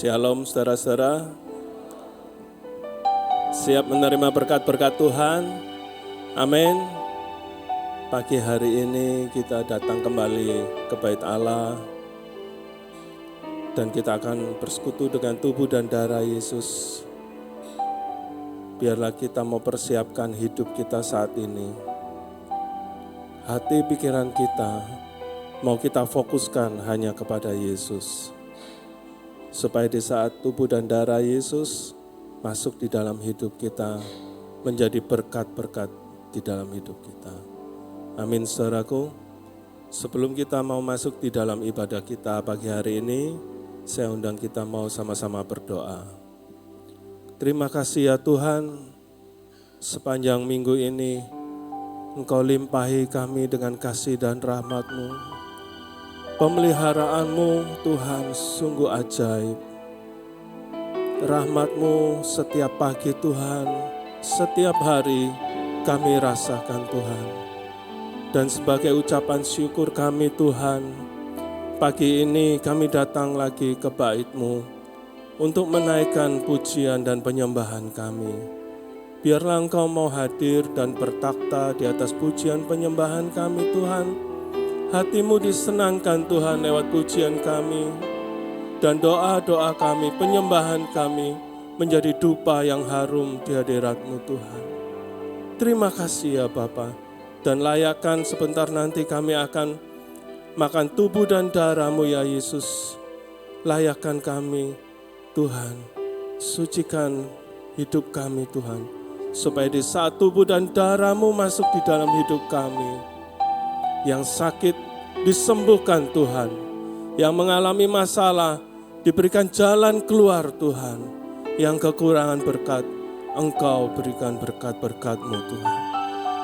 Shalom saudara-saudara. Siap menerima berkat-berkat Tuhan? Amin. Pagi hari ini kita datang kembali ke bait Allah dan kita akan bersekutu dengan tubuh dan darah Yesus. Biarlah kita mau persiapkan hidup kita saat ini. Hati pikiran kita mau kita fokuskan hanya kepada Yesus. Supaya di saat tubuh dan darah Yesus masuk di dalam hidup kita, menjadi berkat-berkat di dalam hidup kita. Amin saudaraku. Sebelum kita mau masuk di dalam ibadah kita pagi hari ini, saya undang kita mau sama-sama berdoa. Terima kasih ya Tuhan, sepanjang minggu ini Engkau limpahi kami dengan kasih dan rahmat-Mu. Pemeliharaanmu Tuhan sungguh ajaib. Rahmat-Mu setiap pagi Tuhan, setiap hari kami rasakan Tuhan. Dan sebagai ucapan syukur kami Tuhan, pagi ini kami datang lagi ke bait-Mu untuk menaikkan pujian dan penyembahan kami. Biarlah Engkau mau hadir dan bertakhta di atas pujian penyembahan kami Tuhan. Hati-Mu disenangkan Tuhan lewat pujian kami, dan doa-doa kami, penyembahan kami menjadi dupa yang harum di hadirat-Mu Tuhan. Terima kasih ya Bapa, dan layakkan sebentar nanti kami akan makan tubuh dan darah-Mu ya Yesus. Layakkan kami Tuhan, sucikan hidup kami Tuhan, supaya di saat tubuh dan darah-Mu masuk di dalam hidup kami, yang sakit disembuhkan Tuhan, yang mengalami masalah diberikan jalan keluar Tuhan, yang kekurangan berkat Engkau berikan berkat-berkat-Mu Tuhan.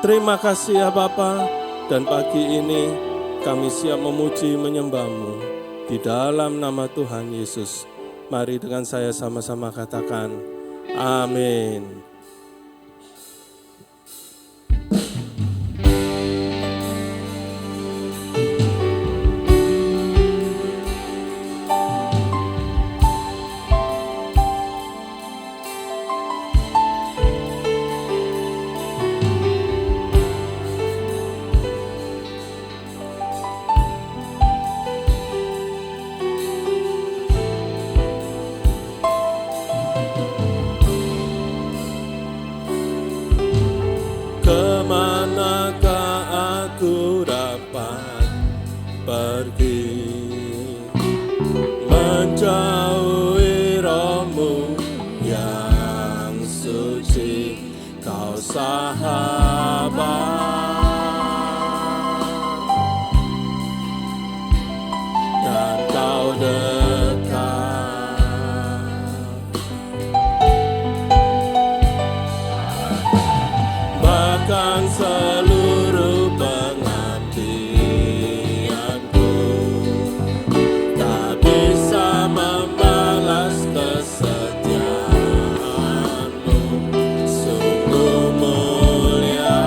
Terima kasih ya Bapa, dan pagi ini kami siap memuji menyembah-Mu di dalam nama Tuhan Yesus. Mari dengan saya sama-sama katakan amin. Menjauhi roh-Mu yang suci, Kau sahabat, dan Kau dekat. Bahkan seluruh pengabdianku tak bisa membalas kesetiaan-Mu, sungguh mulia.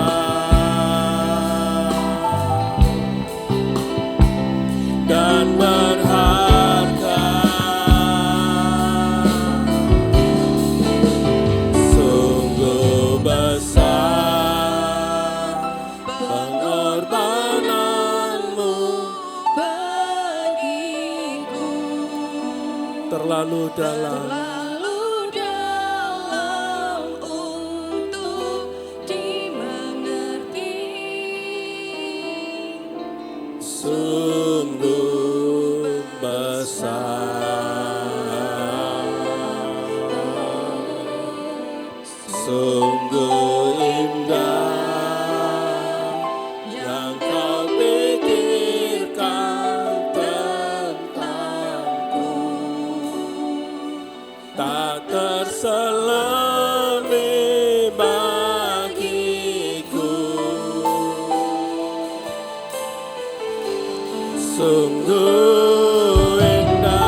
Dan berharga, sungguh besar pengorbanan-Mu bagiku, terlalu dalam untuk dimengerti, sungguh besar, sungguh indah yang Kau pikirkan tentangku, tak terselami bagiku, sungguh indah.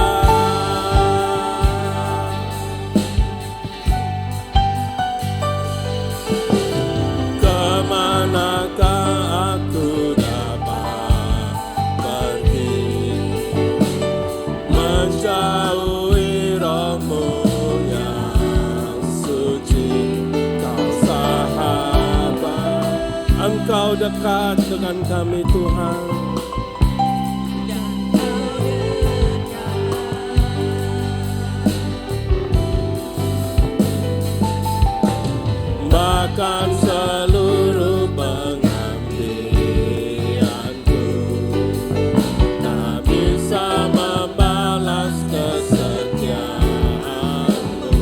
Kemanakah aku dapat pergi, menjauhi roh dekat dengan kami Tuhan. Bahkan seluruh pengabdianku tak bisa membalas kesetiaanmu,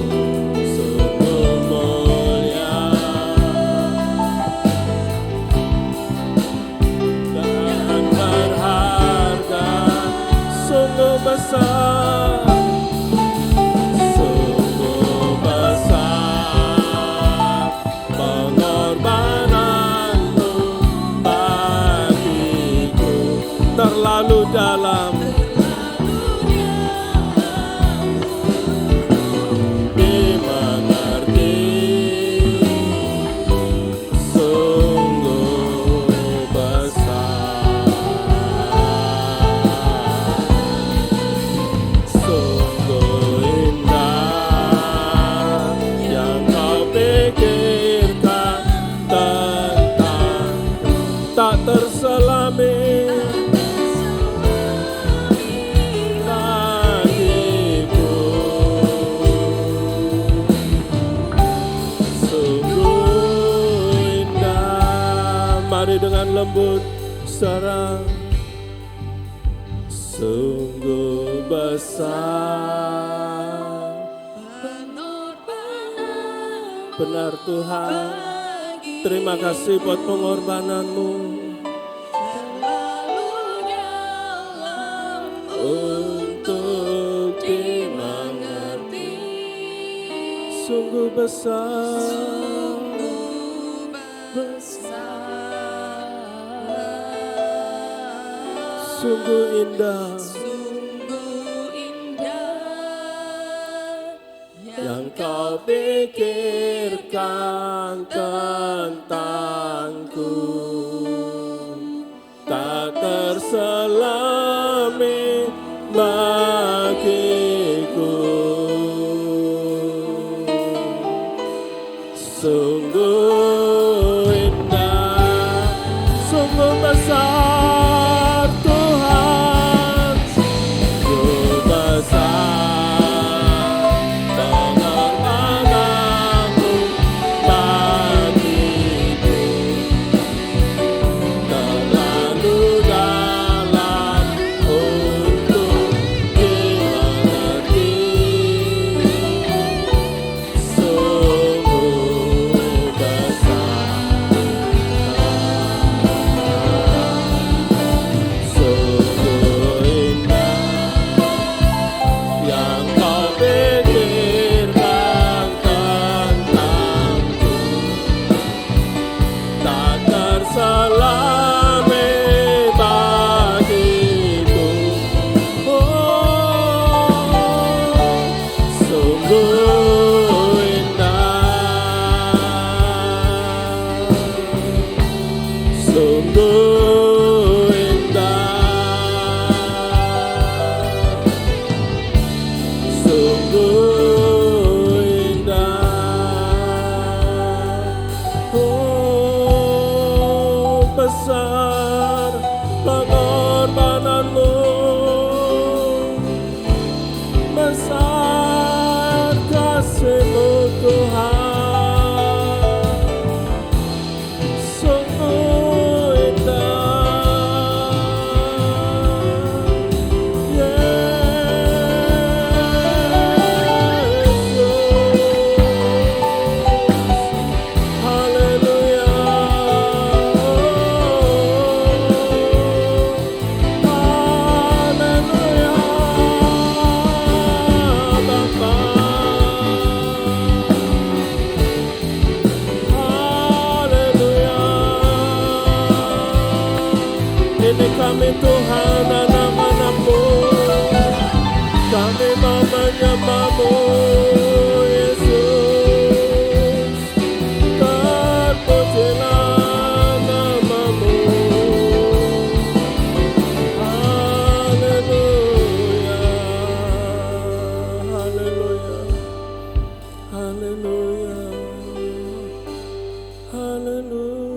sungguh mulia dan berharga, sungguh besar. Terlalu dalam dimengerti, sungguh besar, sungguh indah yang kau pikirkan tentang tak terselami. Mari dengan lembut sekarang, sungguh besar, benar Tuhan. Terima kasih buat pengorbananmu untuk dimengerti, sungguh besar. Sungguh indah, yang kau pikirkan tentangku, tak terselami bagiku. Sungguh indah, sungguh besar. Besar pengorbananmu, besar kasih-Mu Tuhan, sungguh indah. Yesus, haleluya. Ini kami Tuhan, anak-anak-Mu, kami mau menyembah-Mu, Yesus. Terpujilah nama-Mu. Haleluya, haleluya, haleluya, haleluya.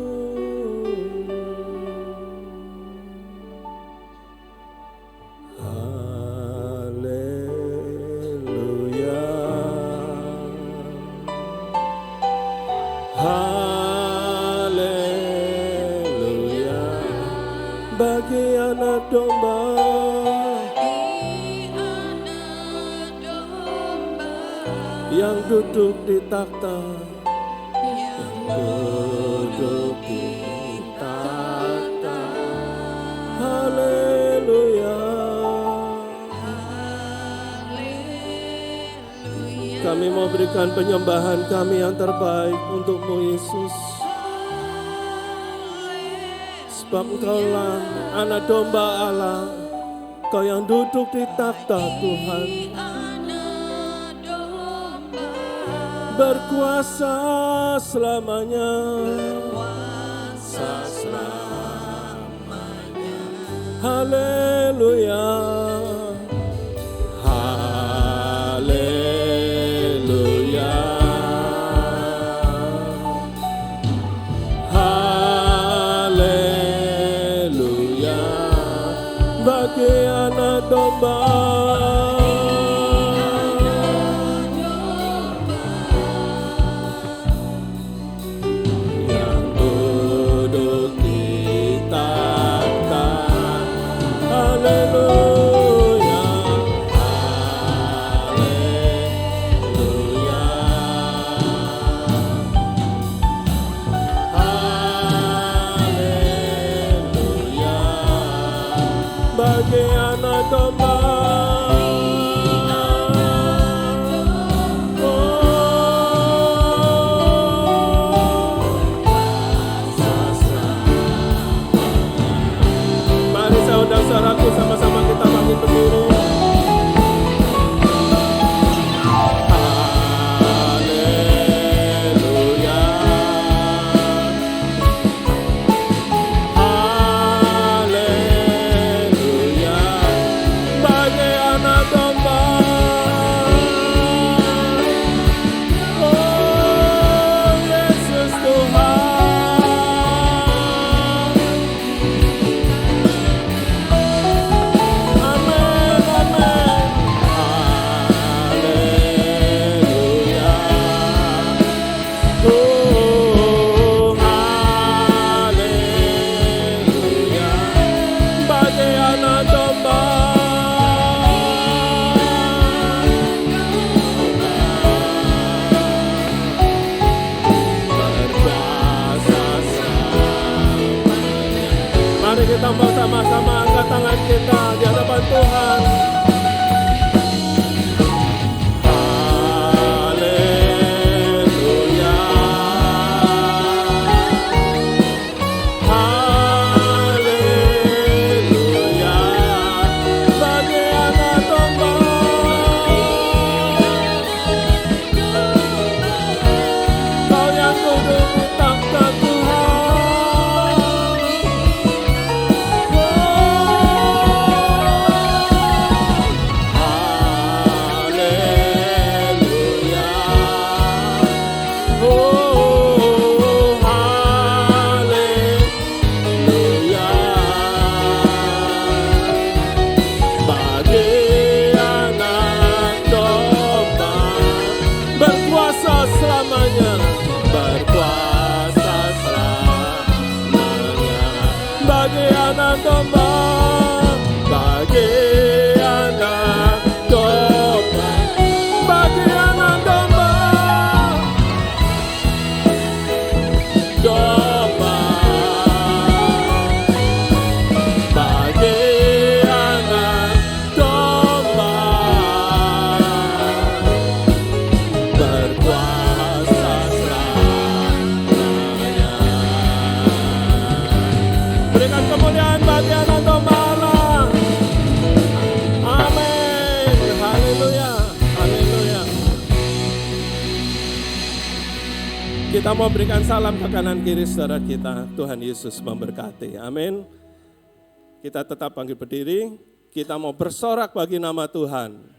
yang duduk di takhta, duduk di takhta. Haleluya. Kami mau berikan penyembahan kami yang terbaik untuk-Mu Yesus. Sebab Engkaulah anak domba Allah, Kau yang duduk di takhta Tuhan, berkuasa selamanya. Haleluya. Haleluya. Haleluya. Bagi anak domba yang duduk di takhta. Haleluya. Haleluya. Haleluya. Bagi anak domba. Mari saudara-saudaraku, sama-sama kita bangkit berdiri. Haleluya. Haleluya. Bagi anak domba. Oh Yesus Tuhan. Amin, amin. Haleluya. Oh, haleluya. Bagi anak domba. Berkuasa selamanya. Mari kita bersama-sama angkat tangan kita di hadapan Tuhan. Haleluya. Haleluya. Bagi anak domba. Kau yang duduk di takhta Tuhan. Haleluya. Oh, haleluya. Bagi anak domba, berkuasa selamanya, berkuasa selamanya. Bagi anak domba, bagi anak domba, bagi anak domba, domba, bagi anak domba, berkuasa selamanya. Berikan kemuliaan bagi anak domba Allah. Amin. Haleluya. Haleluya. Kita mau berikan salam ke kanan kiri saudara kita. Tuhan Yesus memberkati. Amin. Kita tetap bangkit berdiri. Kita mau bersorak bagi nama Tuhan.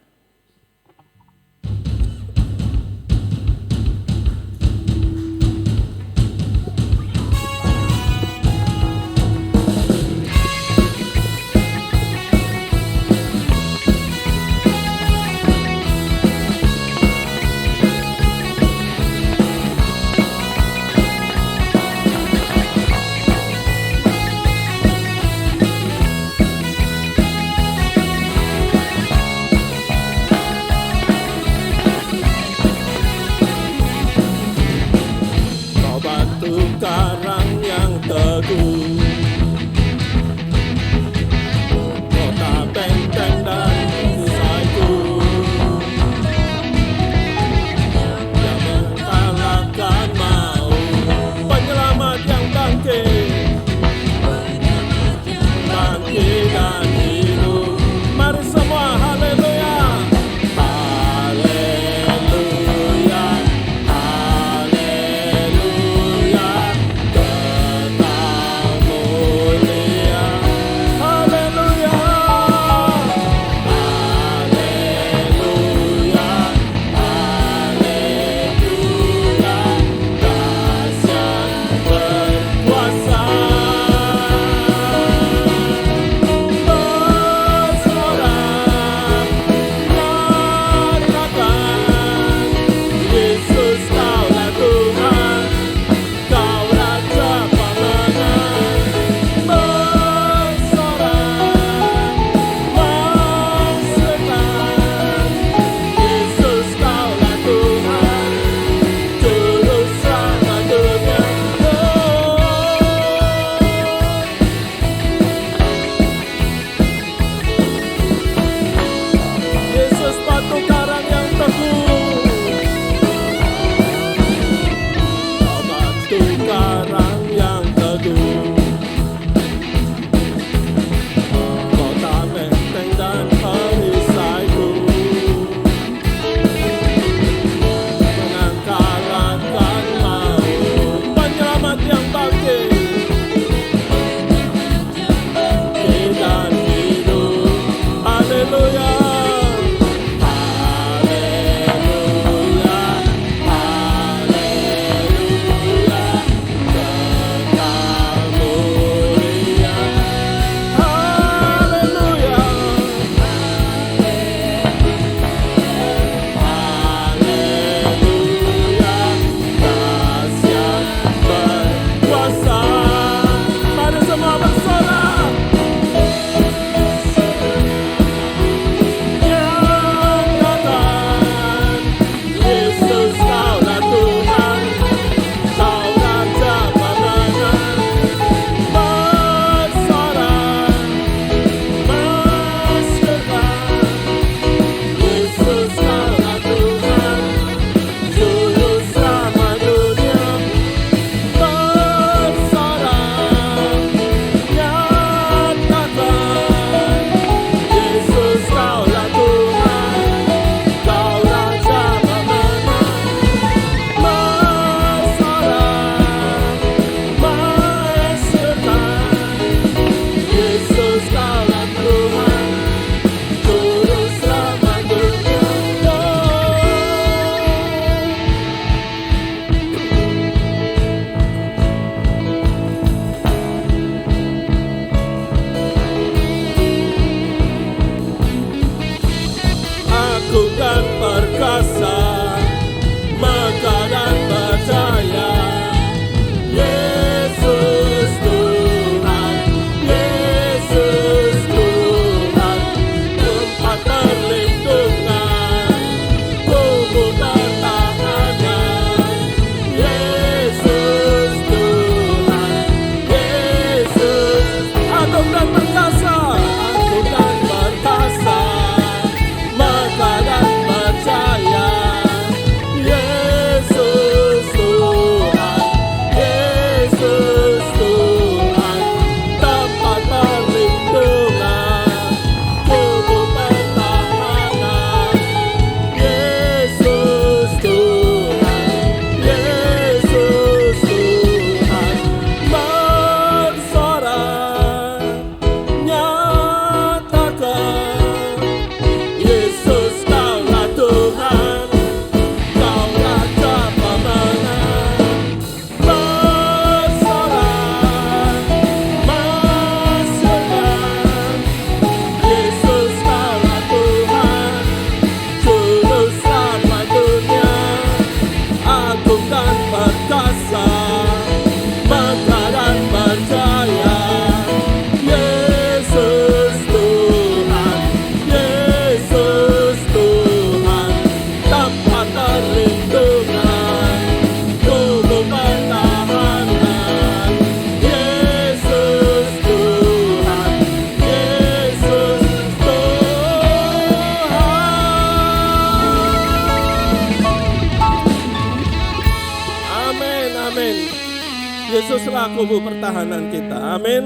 Yesuslah kubu pertahanan kita. Amin.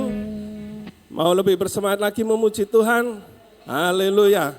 Mau lebih bersemangat lagi memuji Tuhan? Haleluya.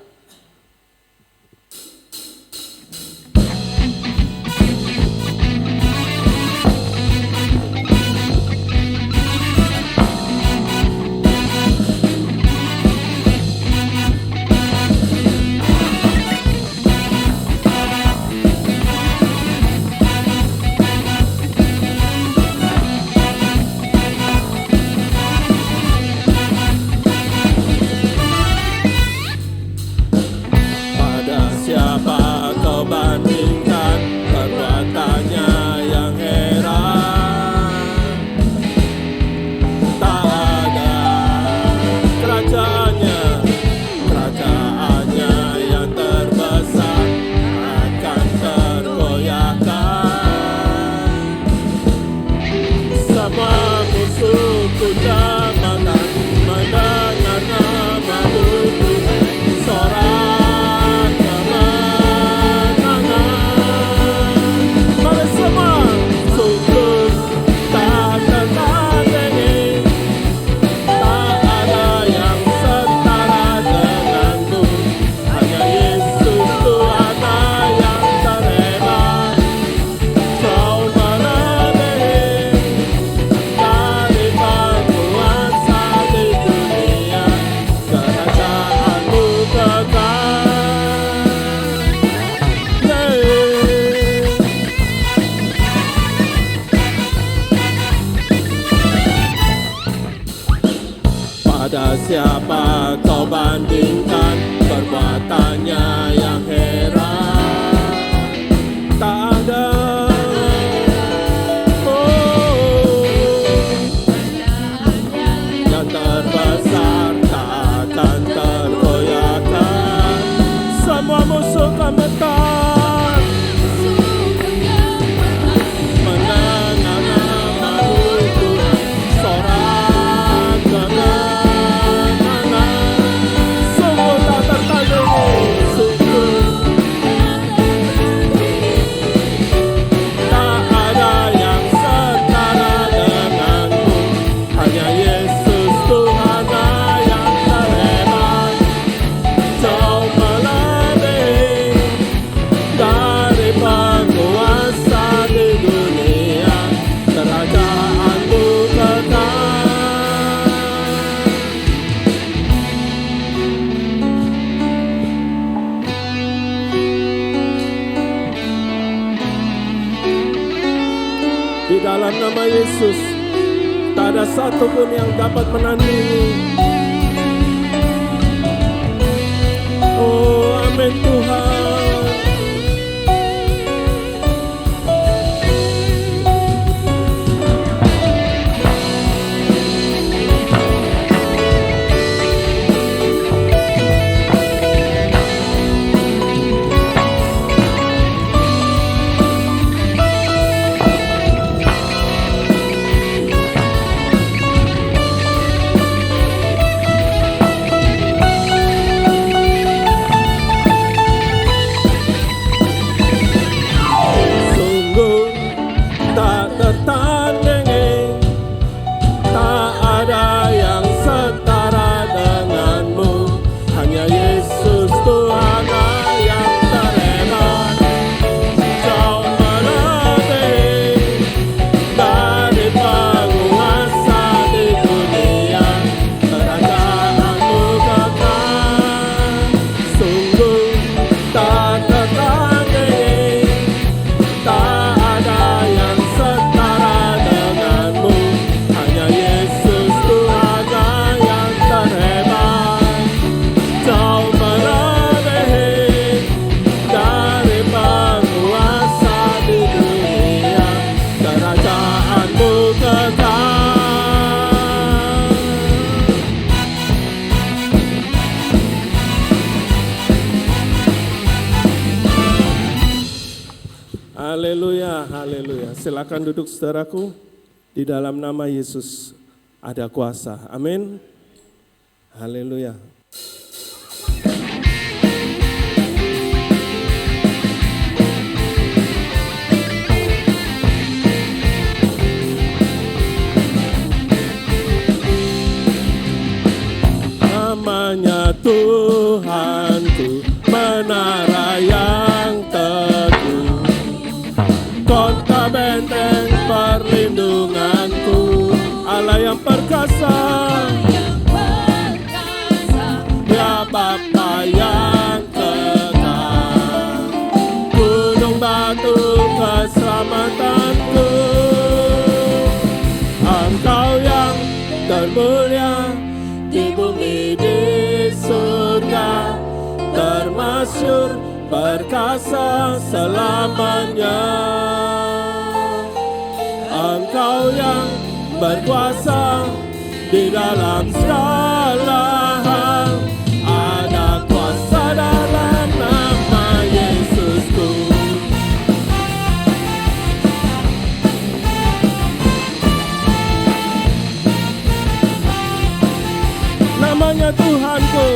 Siapa kau bandingkan perbuatannya yang heran? Tak ada. Yang terbesar tak akan tergoyahkan. Semua musuh gemetar mendengar namamu Tuhan. Sorak gemetar dalam nama Yesus, tak ada satupun yang dapat menandingi. Oh, amin Tuhan. Haleluya, haleluya. Silakan duduk saudaraku. Di dalam nama Yesus ada kuasa. Amin. Haleluya. kota benteng perlindunganku, Allah yang perkasa, ya Bapa yang kekal, gunung batu keselamatanku, Engkau yang termulia di bumi di surga, termasyhur perkasa selamanya. Engkau yang berkuasa di dalam segala hal, ada kuasa dalam nama Yesusku. Namanya Tuhanku,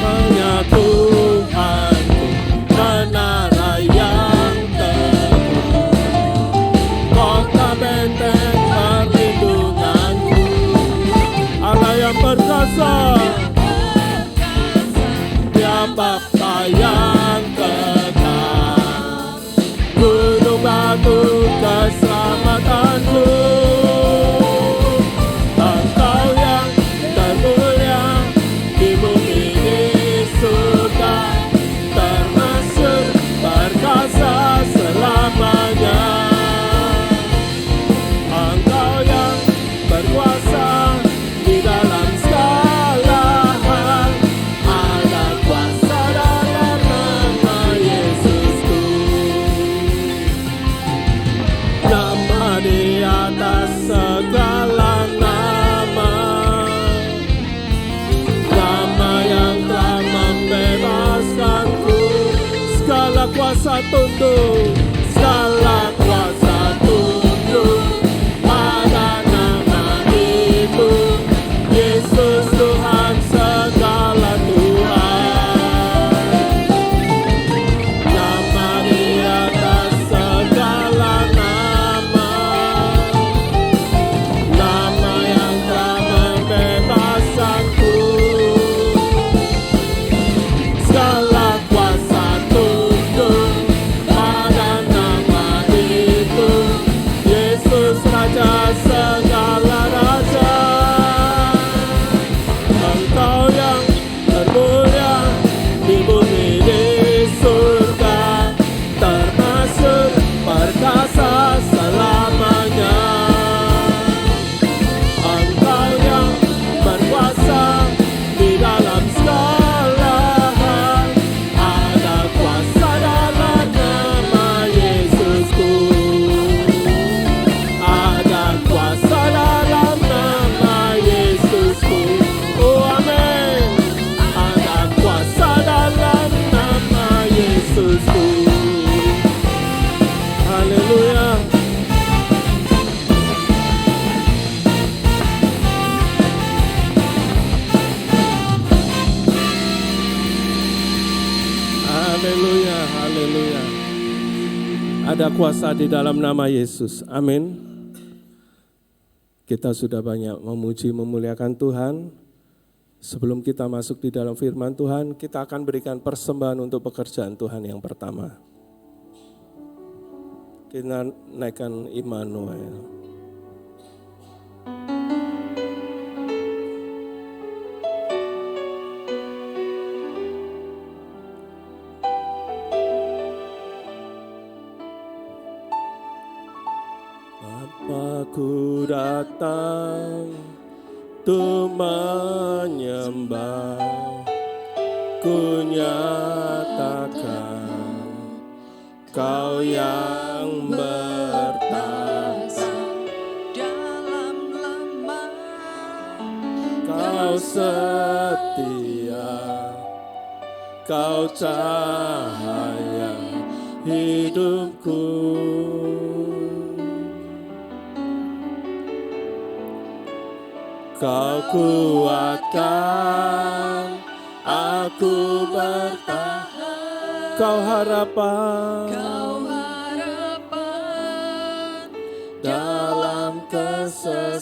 namanya Tuhanku, menara yang teguh, kota benteng perlindunganku, Allah yang perkasa, ya Bapa yang kekal, gunung batu keselamatanku, Engkau yang termulia di bumi di surga, termasyhur perkasa selamanya. Engkau yang berkuasa di dalam segala hal, ada kuasa dalam nama Yesusku. Nama di atas segala nama, nama yang telah membebaskanku, segala kuasa tunduk, segala kuasa tunduk pada nama itu, Yesus Tuhan segala Tuhan. Nama di atas segala nama, nama yang telah membebaskanku, segala kuasa tunduk pada nama itu, Yesus Raja segala raja. Engkau yang termulia di bumi di surga, termasyhur perkasa selamanya. Engkau yang berkuasa di dalam segala hal, ada kuasa dalam nama Yesusku, ada kuasa dalam nama Yesusku. Oh amin, ada kuasa dalam nama Yesusku. Haleluya. Haleluya, haleluya. Ada kuasa di dalam nama Yesus. Amin. Kita sudah banyak memuji memuliakan Tuhan. Sebelum kita masuk di dalam firman Tuhan, kita akan berikan persembahan untuk pekerjaan Tuhan yang pertama. Kita naikkan Immanuel. Bapakku datang untuk menyembah, ku nyatakan Kau yang bertahta dalam lama, Kau setia, Kau cahaya hidupku. Kau kuatkan aku bertahan, Kau harapan dalam kesesatan,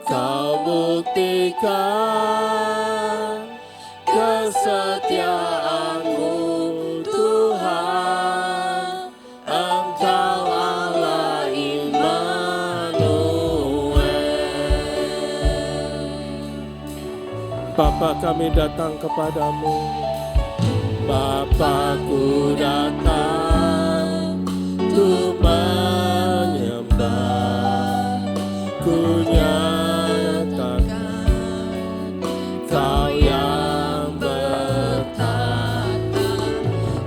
Kau buktikan kesetiaan-Mu Tuhan. Bapa, kami datang kepadamu. Bapakku datang untuk menyembah, ku nyatakan Kau yang bertata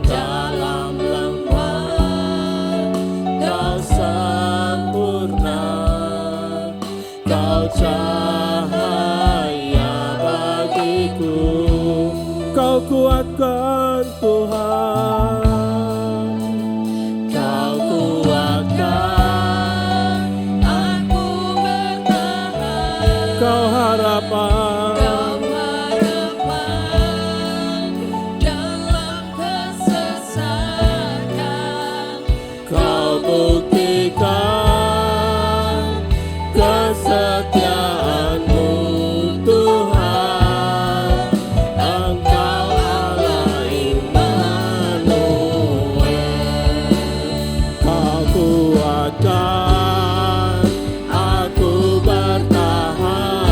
dalam lembah, Kau sempurna, Kau cahaya bagiku, Kau kuatkan Tuhan, Kau kuatkan aku bertahan, Kau harapan dalam kesesakan, Kau buktikan kesetiaan-Mu Tuhan, Engkau Allah Immanuel. Kau kuatkan aku bertahan,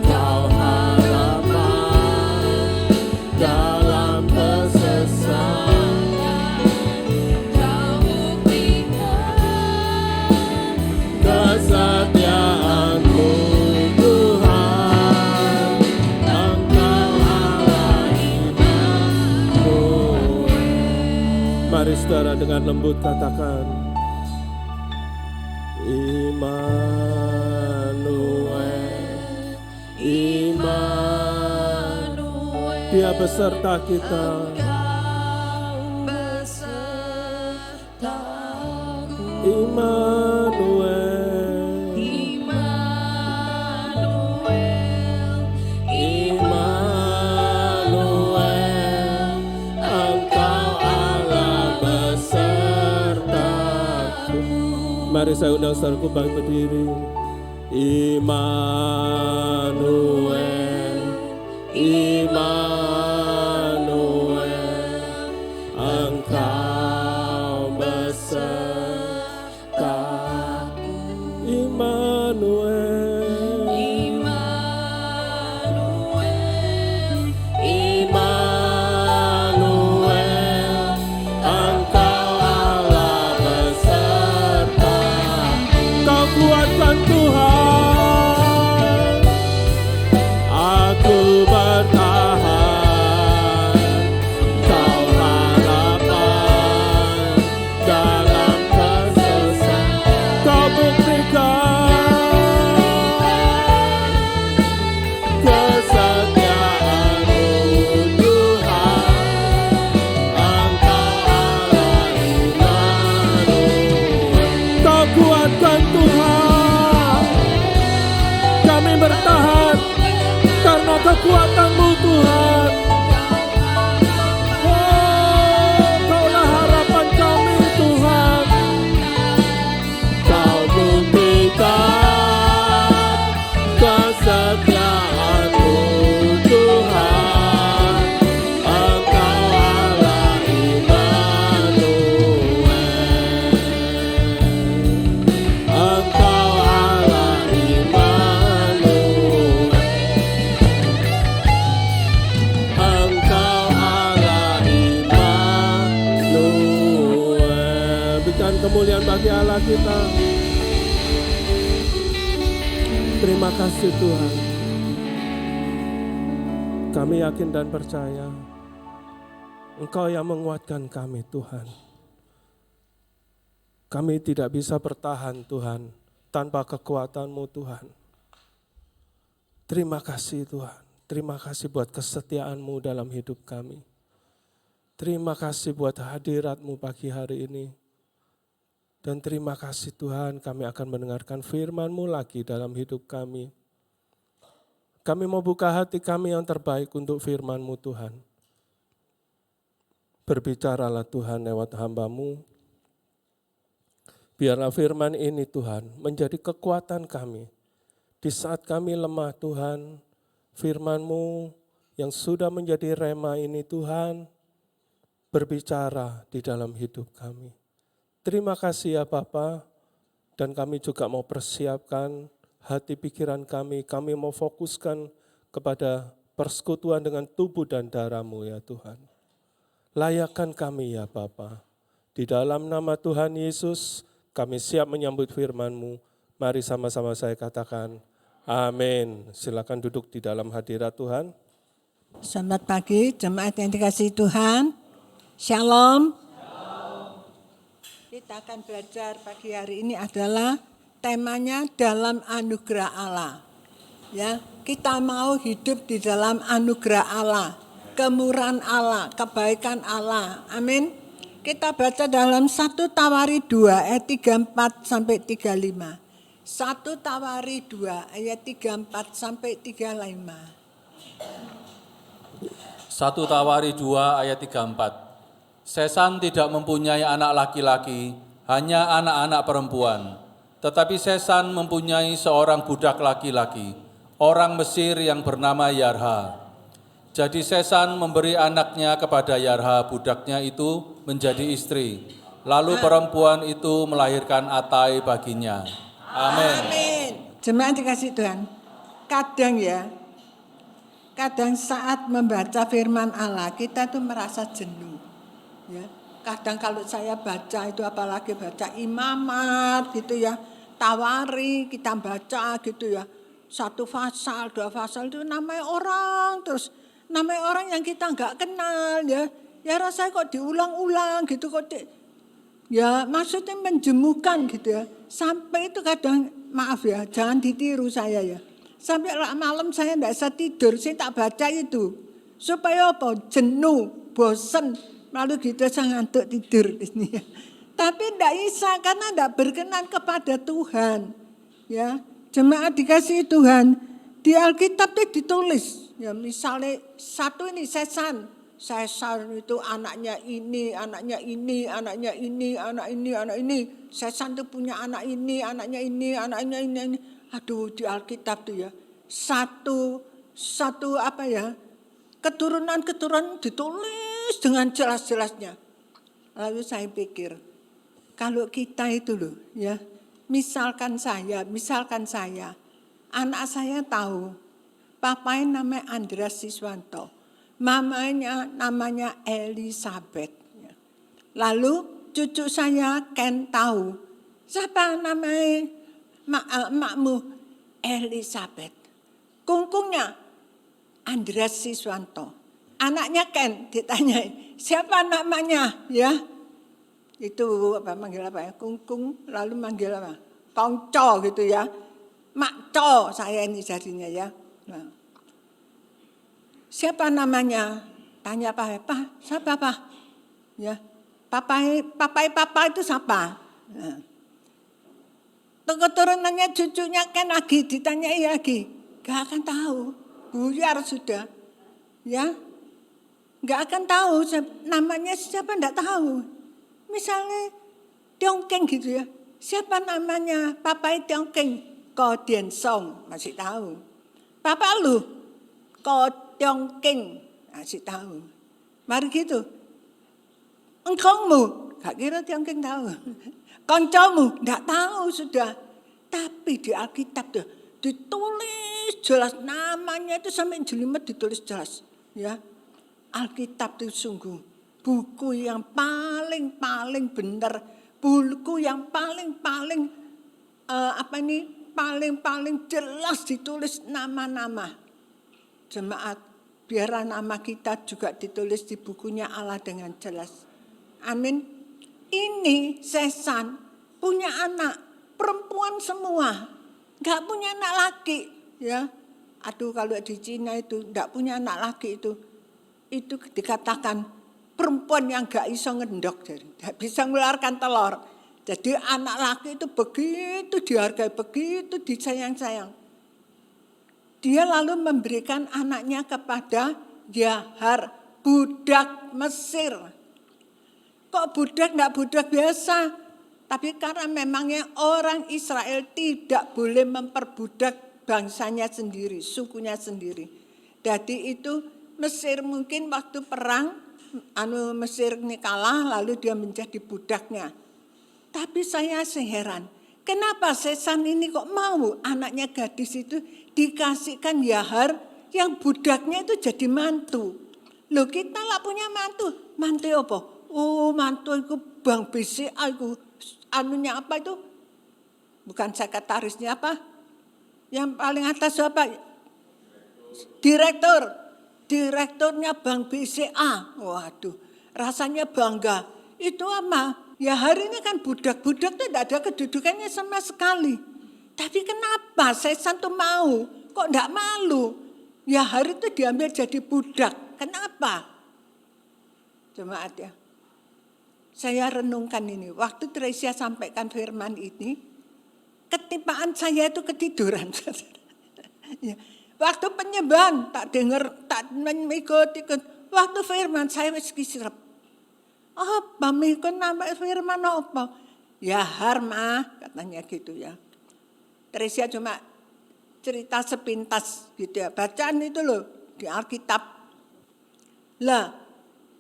Kau harapan dalam kesesakan, Kau buktikan kesetiaan-Mu Tuhan, Engkau Allah Immanuel. Mari saudara dengan lembut katakan, Immanuel, Immanuel, Dia beserta kita. Immanuel, Immanuel, Engkau Allah besertaku. Mari saya undang saudaraku bangkit berdiri. Immanuel, Immanuel, Engkau besertaku. Immanuel, Immanuel, Immanuel, Engkau Allah beserta. Kau kuatkan Tuhan, aku bertahan, Kau harapan dalam kesesakan, Kau buktikan kesetiaan-Mu Tuhan, Engkau Allah Immanuel. Kau kuatkan Tuhan, kami bertahan karena kekuatan-Mu Tuhan. Oh, Kaulah harapan kami Tuhan. Kau buktikan kesetiaan-Mu Tuhan, Engkau Allah Immanuel, Engkau Allah Immanuel, Engkau Allah Immanuel. Berikan kemuliaan bagi Allah kita. Terima kasih Tuhan. Kami yakin dan percaya Engkau yang menguatkan kami Tuhan. Kami tidak bisa bertahan Tuhan tanpa kekuatan-Mu Tuhan. Terima kasih Tuhan. Terima kasih buat kesetiaan-Mu dalam hidup kami. Terima kasih buat hadirat-Mu pagi hari ini. Dan terima kasih Tuhan, kami akan mendengarkan firman-Mu lagi dalam hidup kami. Kami mau buka hati kami yang terbaik untuk firman-Mu Tuhan. Berbicaralah Tuhan lewat hamba-Mu. Biarlah firman ini Tuhan menjadi kekuatan kami. Di saat kami lemah Tuhan, firman-Mu yang sudah menjadi rema ini Tuhan, berbicara di dalam hidup kami. Terima kasih ya Bapa, dan kami juga mau persiapkan hati pikiran kami mau fokuskan kepada persekutuan dengan tubuh dan darah-Mu ya Tuhan. Layakkan kami ya Bapa. Di dalam nama Tuhan Yesus, kami siap menyambut firman-Mu. Mari sama-sama saya katakan, amin. Silakan duduk di dalam hadirat Tuhan. Selamat pagi, jemaat yang dikasihi Tuhan. Shalom. Kita akan belajar pagi hari ini adalah temanya dalam anugerah Allah. Ya, kita mau hidup di dalam anugerah Allah, kemurahan Allah, kebaikan Allah. Amin. Kita baca dalam 1 Tawari 2 ayat 34 sampai 35. 1 Tawari 2 ayat 34 sampai 35. 1 Tawari 2 ayat 34. Sesan tidak mempunyai anak laki-laki, hanya anak-anak perempuan. Tetapi Sesan mempunyai seorang budak laki-laki, orang Mesir yang bernama Yarha. Jadi Sesan memberi anaknya kepada Yarha, budaknya itu menjadi istri. Lalu perempuan itu melahirkan Atai baginya. Amin. Amin. Jemaat dikasih Tuhan. Kadang saat membaca firman Allah, kita tuh merasa jenuh. Ya. Kadang kalau saya baca itu, apalagi baca imamat gitu ya, Tawari kita baca gitu ya, 1 pasal, 2 pasal itu namanya orang, terus namanya orang yang kita nggak kenal ya. Ya rasanya kok diulang-ulang gitu kok ya maksudnya menjemukan gitu ya. Sampai itu kadang, maaf ya, jangan ditiru saya ya. Sampai malam saya tidak bisa tidur, saya tak baca itu. Supaya apa? Jenuh, bosan, lalu gitu saya ngantuk tidur. Tapi tidak bisa karena tidak berkenan kepada Tuhan. Ya, jemaat dikasihi Tuhan, di Alkitab itu ditulis. Ya misalnya satu ini Sesan itu anaknya ini, anaknya ini, anaknya ini, anak ini. Sesan itu punya anak ini, anaknya ini, anaknya ini. Aduh, di Alkitab tuh ya, satu apa ya, keturunan ditulis dengan jelas-jelasnya. Lalu saya pikir, kalau kita itu loh ya, misalkan saya, anak saya tahu, papanya namanya Andreas Siswanto, mamanya namanya Elizabeth. Lalu cucu saya Ken tahu, siapa namanya makmu? Elizabeth. Kungkungnya Andreas Siswanto. Anaknya Ken ditanya, siapa namanya? Ya, itu apa manggil apa ya? Kungkung lalu manggil apa? Kongco gitu ya. Makco saya ini jadinya ya. Nah. Siapa namanya? Tanya Pak, siapa Pak? Ya, papa itu siapa? Nah. Keturunannya cucunya kan lagi ditanyai lagi, gak akan tahu, buyar sudah, ya, gak akan tahu namanya siapa, ndak tahu. Misalnya Tiongkeng gitu ya, siapa namanya papa Tiongkeng, Ko Dien Song masih tahu, papa lu Ko Tiongkeng masih tahu, mari gitu, engkongmu gak kira Tiongkeng tahu. Koncomu enggak tahu sudah. Tapi di Alkitab tuh ditulis jelas namanya itu sampai jelimet ditulis jelas. Ya, Alkitab itu sungguh buku yang paling benar, buku yang paling paling jelas ditulis nama-nama. Jemaat, biar nama kita juga ditulis di bukunya Allah dengan jelas. Amin. Ini Sesan punya anak perempuan semua, nggak punya anak laki, ya. Aduh, kalau di Cina itu nggak punya anak laki itu dikatakan perempuan yang nggak bisa ngendok, jadi nggak bisa mengeluarkan telur. Jadi anak laki itu begitu dihargai, begitu disayang-sayang. Dia lalu memberikan anaknya kepada Yahar, budak Mesir. Kok budak, enggak budak biasa. Tapi karena memangnya orang Israel tidak boleh memperbudak bangsanya sendiri, sukunya sendiri. Jadi itu Mesir mungkin waktu perang, Mesir ini kalah lalu dia menjadi budaknya. Tapi saya seheran, kenapa Sesan ini kok mau anaknya gadis itu dikasihkan Yahar yang budaknya itu jadi mantu. Loh kita lah punya mantu. Mantu apa? Oh mantu itu Bank BCA itu. Anunya apa itu? Bukan sekretarisnya apa? Yang paling atas apa? Direkturnya Bank BCA. Waduh, rasanya bangga. Itu apa? Ya hari ini kan budak-budak itu tidak ada kedudukannya sama sekali. Tapi kenapa Sesan tuh mau? Kok tidak malu? Ya hari itu diambil jadi budak. Kenapa? Jemaat ya. Saya renungkan ini. Waktu Tresia sampaikan firman ini, ketipaan saya itu ketiduran. Ya. Waktu penyembahan tak dengar, tak ikut. Waktu firman saya wis kisrep. Apa mikun nama firman apa? Ya Harma katanya gitu ya. Tresia cuma cerita sepintas gitu ya. Bacaan itu loh di Alkitab. Lah,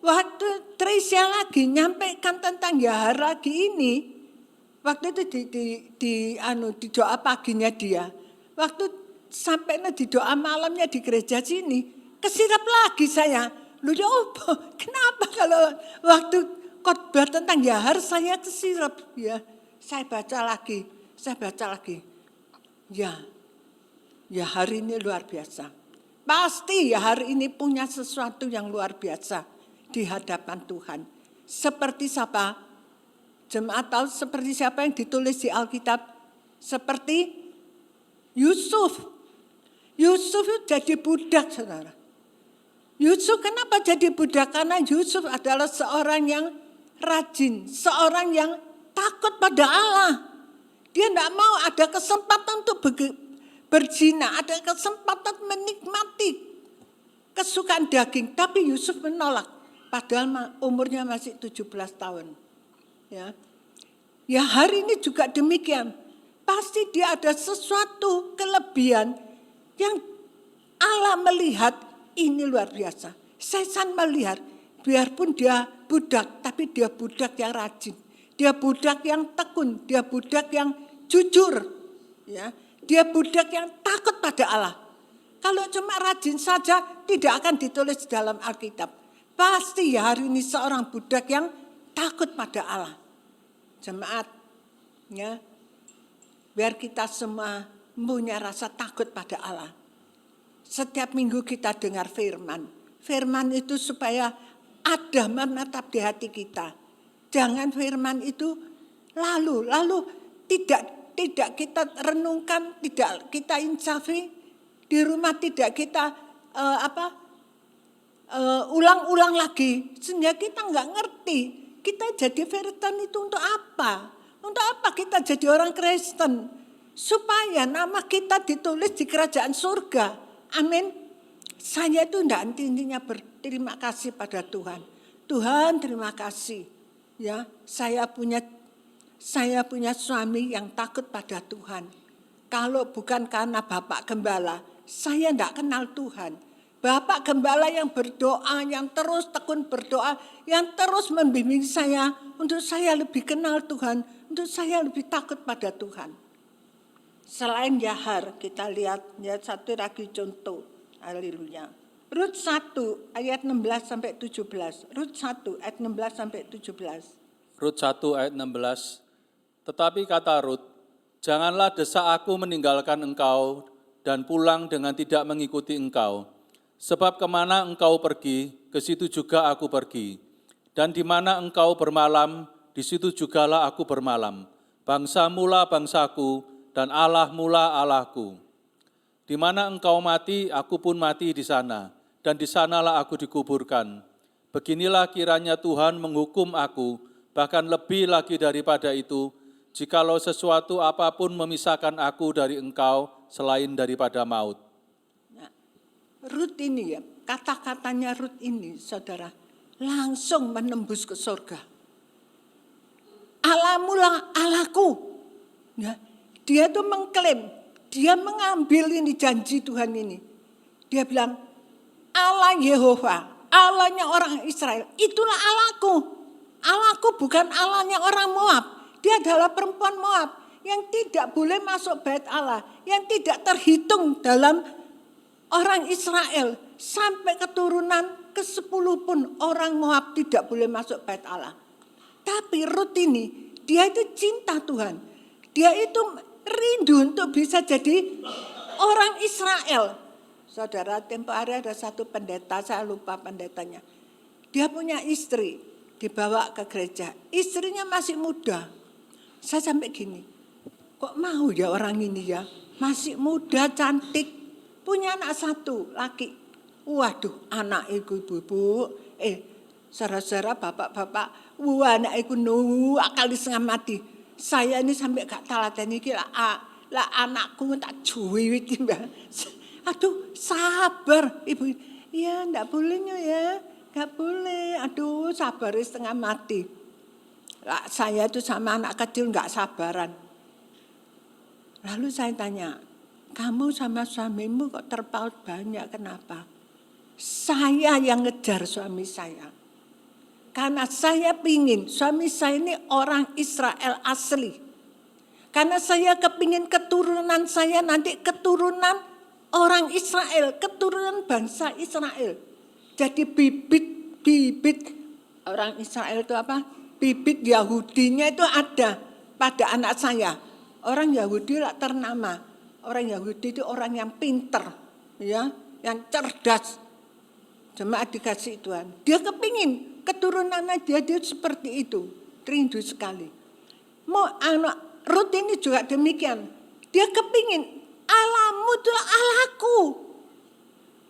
waktu Tresia lagi nyampaikan tentang Yahar lagi ini, waktu itu di doa paginya dia. Waktu sampai di doa malamnya di gereja sini, kesirap lagi saya. Loh ya apa? Kenapa kalau waktu khotbah tentang Yahar saya kesirap ya? Saya baca lagi. Ya hari ini luar biasa. Pasti ya hari ini punya sesuatu yang luar biasa di hadapan Tuhan. Seperti siapa? Jemaat tahu seperti siapa yang ditulis di Alkitab? Seperti Yusuf. Yusuf itu jadi budak, saudara. Yusuf kenapa jadi budak? Karena Yusuf adalah seorang yang rajin, seorang yang takut pada Allah. Dia tidak mau ada kesempatan untuk berzina, ada kesempatan menikmati kesukaan daging. Tapi Yusuf menolak, padahal umurnya masih 17 tahun. Ya hari ini juga demikian. Pasti dia ada sesuatu kelebihan yang Allah melihat ini luar biasa. Sesan melihat, biarpun dia budak, tapi dia budak yang rajin. Dia budak yang tekun, dia budak yang jujur. Ya, dia budak yang takut pada Allah. Kalau cuma rajin saja, tidak akan ditulis dalam Alkitab. Pasti ya hari ini seorang budak yang takut pada Allah. Jemaat, ya, biar kita semua punya rasa takut pada Allah. Setiap minggu kita dengar firman. Firman itu supaya ada menetap di hati kita. Jangan firman itu lalu tidak kita renungkan, tidak kita insafi di rumah, tidak kita ulang-ulang lagi sehingga kita nggak ngerti. Kita jadi firman itu untuk apa? Untuk apa kita jadi orang Kristen? Supaya nama kita ditulis di kerajaan surga. Amin. Saya itu intinya berterima kasih pada Tuhan. Tuhan terima kasih. Ya, saya punya suami yang takut pada Tuhan. Kalau bukan karena Bapak Gembala, saya tidak kenal Tuhan. Bapak Gembala yang berdoa, yang terus tekun berdoa, yang terus membimbing saya untuk saya lebih kenal Tuhan, untuk saya lebih takut pada Tuhan. Selain Yahar, kita lihat ya satu lagi contoh. Haleluya. Rut 1 ayat 16 sampai 17. Rut 1 ayat 16 sampai 17. Rut 1 ayat 16. Tetapi kata Rut, janganlah desak aku meninggalkan engkau dan pulang dengan tidak mengikuti engkau. Sebab kemana engkau pergi, ke situ juga aku pergi. Dan di mana engkau bermalam, di situ jugalah aku bermalam. Bangsa mula bangsaku, dan Allah mula Allahku. Di mana engkau mati, aku pun mati di sana, dan di sanalah aku dikuburkan. Beginilah kiranya Tuhan menghukum aku, bahkan lebih lagi daripada itu, jikalau sesuatu apapun memisahkan aku dari engkau selain daripada maut. Nah, Rut ini ya, kata-katanya Rut ini, saudara, langsung menembus ke surga. Allah mula Allahku. Ya. Dia tuh mengklaim, dia mengambil ini janji Tuhan ini. Dia bilang, Allah Yehova, Allahnya orang Israel, itulah Allahku. Allahku bukan Allahnya orang Moab. Dia adalah perempuan Moab yang tidak boleh masuk bait Allah, yang tidak terhitung dalam orang Israel sampai keturunan ke-10 pun orang Moab tidak boleh masuk bait Allah. Tapi Rut ini, dia itu cinta Tuhan. Dia itu rindu untuk bisa jadi orang Israel. Saudara, tempo hari ada satu pendeta, saya lupa pendetanya. Dia punya istri, dibawa ke gereja. Istrinya masih muda. Saya sampai gini, kok mau ya orang ini ya? Masih muda, cantik, punya anak 1, laki. Waduh, anak iku ibu-ibu, saudara-saudara, bapak-bapak, wah anak iku akal setengah mati. Saya ini sampai gak telaten iki lah anakku tak cuwi iki, Mbak. Aduh, sabar ibu. Ya, ndak bolehnya ya. Gak boleh. Aduh, sabar setengah mati. Lah, saya itu sama anak kecil gak sabaran. Lalu saya tanya, kamu sama suamimu kok terpaut banyak, kenapa? Saya yang ngejar suami saya. Karena saya pingin suami saya ini orang Israel asli. Karena saya kepingin keturunan saya nanti keturunan orang Israel, keturunan bangsa Israel. Jadi bibit orang Israel itu apa? Bibit Yahudinya itu ada pada anak saya. Orang Yahudi lah ternama. Orang Yahudi itu orang yang pinter, ya, yang cerdas. Jemaat dikasih Tuhan. Dia kepingin keturunannya dia seperti itu. Rindu sekali. Mau anak Rut ini juga demikian. Dia kepingin Allahmu itu Allahku.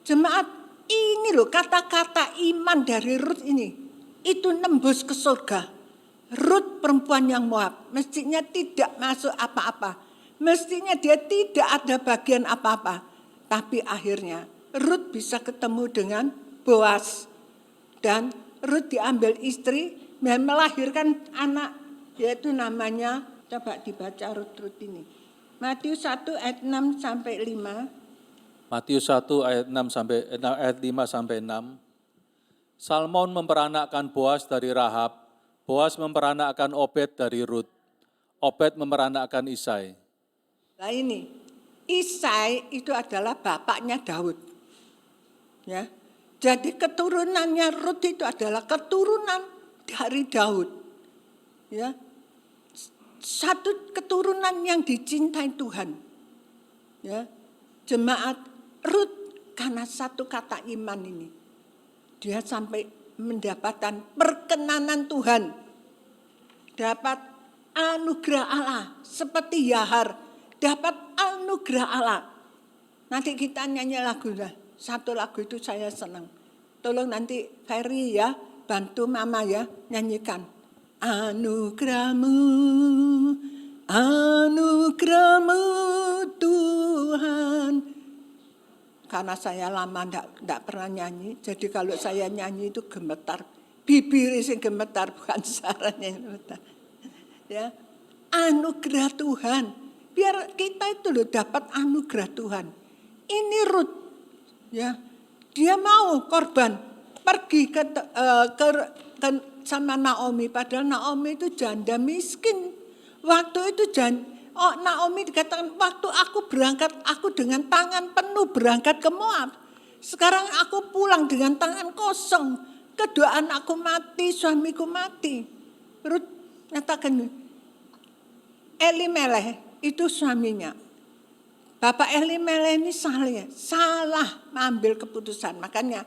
Jemaat, ini loh kata-kata iman dari Rut ini. Itu nembus ke surga. Rut perempuan yang Moab. Mestinya tidak masuk apa-apa. Mestinya dia tidak ada bagian apa-apa. Tapi akhirnya Rut bisa ketemu dengan Boas. Dan Rut diambil istri dan melahirkan anak. Yaitu namanya, coba dibaca Rut ini. Matius 1 ayat 6 sampai 5. Matius 1 ayat 5 sampai 6. Salmon memperanakkan Boas dari Rahab. Boas memperanakkan Obed dari Rut. Obed memperanakkan Isai. Nah ini, Isai itu adalah bapaknya Daud. Ya. Jadi keturunannya Rut itu adalah keturunan dari Daud. Ya. Satu keturunan yang dicintai Tuhan. Ya. Jemaat Rut karena satu kata iman ini. Dia sampai mendapatkan perkenanan Tuhan. Dapat anugerah Allah seperti Yahar. Dapat anugerah Allah. Nanti kita nyanyi lagu lah. Satu lagu itu saya senang. Tolong nanti Ferry ya, bantu Mama ya, nyanyikan. Anugerahmu, anugerahmu Tuhan. Karena saya lama enggak pernah nyanyi, jadi kalau saya nyanyi itu gemetar. Bibir sing gemetar, bukan saranya yang gemetar. Ya, anugerah Tuhan. Biar kita itu loh dapat anugerah Tuhan. Ini Rut. Ya, dia mau korban pergi ke sama Naomi, padahal Naomi itu janda miskin. Waktu itu Naomi dikatakan waktu aku berangkat, aku dengan tangan penuh berangkat ke Moab. Sekarang aku pulang dengan tangan kosong. Kedua anakku mati, suamiku mati. Rut nyatakan Elimeleh itu suaminya. Bapak Elimeleh ini salah mengambil keputusan. Makanya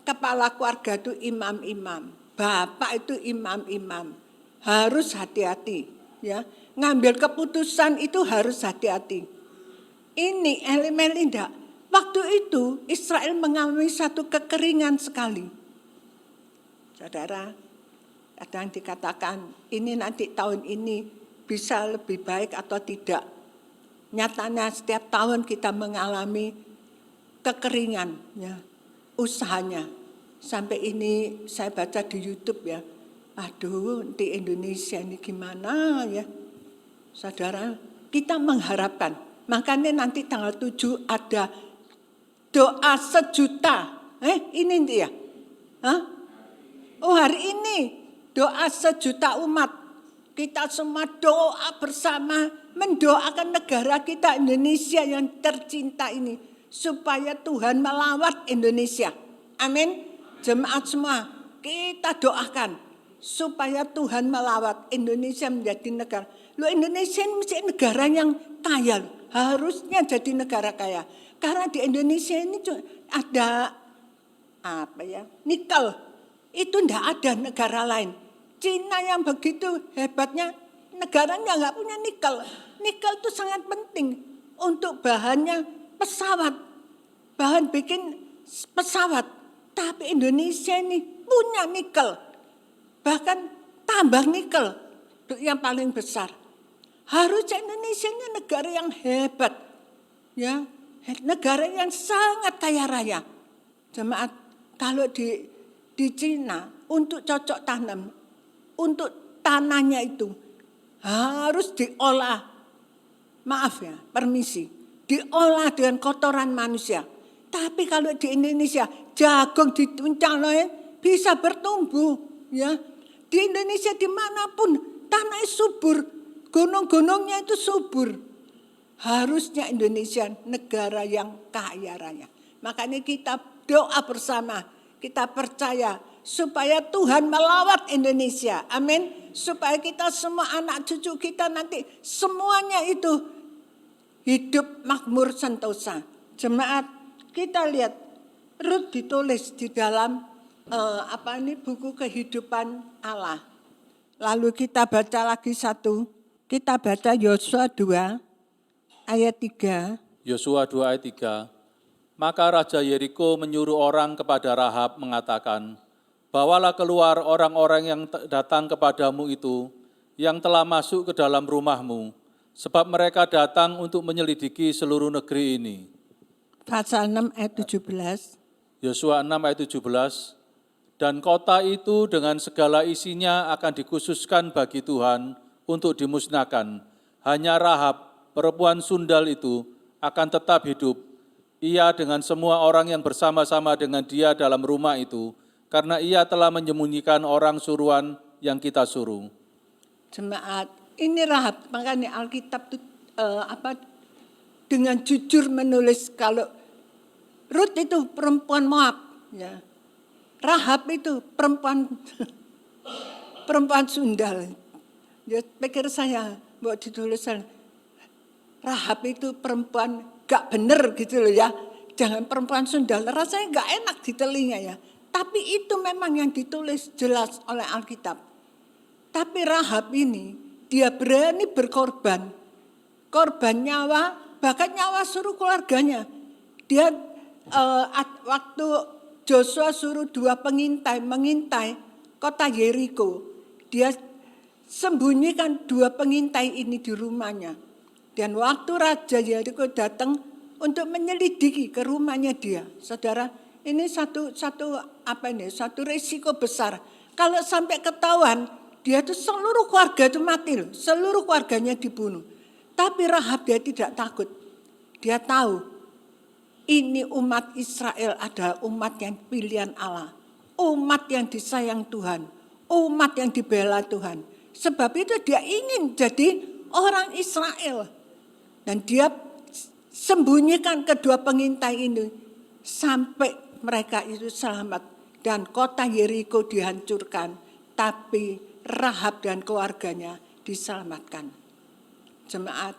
kepala keluarga itu imam-imam. Bapak itu imam-imam. Harus hati-hati. Ya, ngambil keputusan itu harus hati-hati. Ini Elimeleh tidak. Waktu itu Israel mengalami satu kekeringan sekali. Saudara, kadang dikatakan ini nanti tahun ini bisa lebih baik atau tidak. Nyatanya setiap tahun kita mengalami kekeringan, ya, usahanya. Sampai ini saya baca di YouTube ya, aduh di Indonesia ini gimana ya. Saudara, kita mengharapkan, makanya nanti tanggal 7 ada doa sejuta. Ini dia. Oh hari ini doa sejuta umat. Kita semua doa bersama mendoakan negara kita Indonesia yang tercinta ini. supaya Tuhan melawat Indonesia. Amin. Jemaat semua, kita doakan supaya Tuhan melawat Indonesia menjadi negara. Indonesia ini mesti negara yang kaya. Harusnya jadi negara kaya. Karena di Indonesia ini ada nikel. Itu tidak ada negara lain. Cina yang begitu hebatnya, negaranya nggak punya nikel. Nikel itu sangat penting untuk bahannya pesawat. Bahan bikin pesawat. Tapi Indonesia ini punya nikel. Bahkan tambang nikel yang paling besar. Harusnya Indonesia ini negara yang hebat. Ya, negara yang sangat kaya raya. Jemaat, kalau di Cina untuk cocok tanam, untuk tanahnya itu harus diolah, diolah dengan kotoran manusia. Tapi kalau di Indonesia jagung dituncang bisa bertumbuh, ya. Di Indonesia dimanapun tanahnya subur, gunung-gunungnya itu subur. Harusnya Indonesia negara yang kaya raya. Makanya kita doa bersama, kita percaya supaya Tuhan melawat Indonesia. Amin. Supaya kita semua anak cucu kita nanti semuanya itu hidup makmur sentosa. Jemaat, kita lihat Rut ditulis di dalam buku kehidupan Allah. Lalu kita baca lagi satu. Kita baca Yosua 2 ayat 3. Yosua 2 ayat 3. Maka Raja Yeriko menyuruh orang kepada Rahab mengatakan, bawalah keluar orang-orang yang datang kepadamu itu, yang telah masuk ke dalam rumahmu, sebab mereka datang untuk menyelidiki seluruh negeri ini. Pasal 6 ayat 17. Yosua 6 ayat 17. Dan kota itu dengan segala isinya akan dikhususkan bagi Tuhan untuk dimusnahkan. Hanya Rahab, perempuan sundal itu, akan tetap hidup. Ia dengan semua orang yang bersama-sama dengan dia dalam rumah itu, karena ia telah menyembunyikan orang suruhan yang kita suruh. Jemaat, ini Rahab, makanya Alkitab itu dengan jujur menulis kalau Rut itu perempuan Moab, ya. Rahab itu perempuan sundal. Ya, pikir saya buat ditulisan Rahab itu perempuan gak bener gitu loh ya. Jangan perempuan sundal, rasanya gak enak di telinga ya. Tapi itu memang yang ditulis jelas oleh Alkitab. Tapi Rahab ini dia berani berkorban. Korban nyawa, bahkan nyawa seluruh keluarganya. Dia waktu Joshua suruh 2 pengintai mengintai kota Yeriko. Dia sembunyikan 2 pengintai ini di rumahnya. Dan waktu Raja Yeriko datang untuk menyelidiki ke rumahnya dia. Saudara, ini satu resiko besar. Kalau sampai ketahuan, dia itu seluruh keluarga itu mati loh. Seluruh keluarganya dibunuh. Tapi Rahab dia tidak takut. Dia tahu ini umat Israel adalah umat yang pilihan Allah. Umat yang disayang Tuhan. Umat yang dibela Tuhan. Sebab itu dia ingin jadi orang Israel. Dan dia sembunyikan kedua pengintai ini. Sampai mereka itu selamat. Dan kota Yeriko dihancurkan. Tapi Rahab dan keluarganya diselamatkan. Jemaat,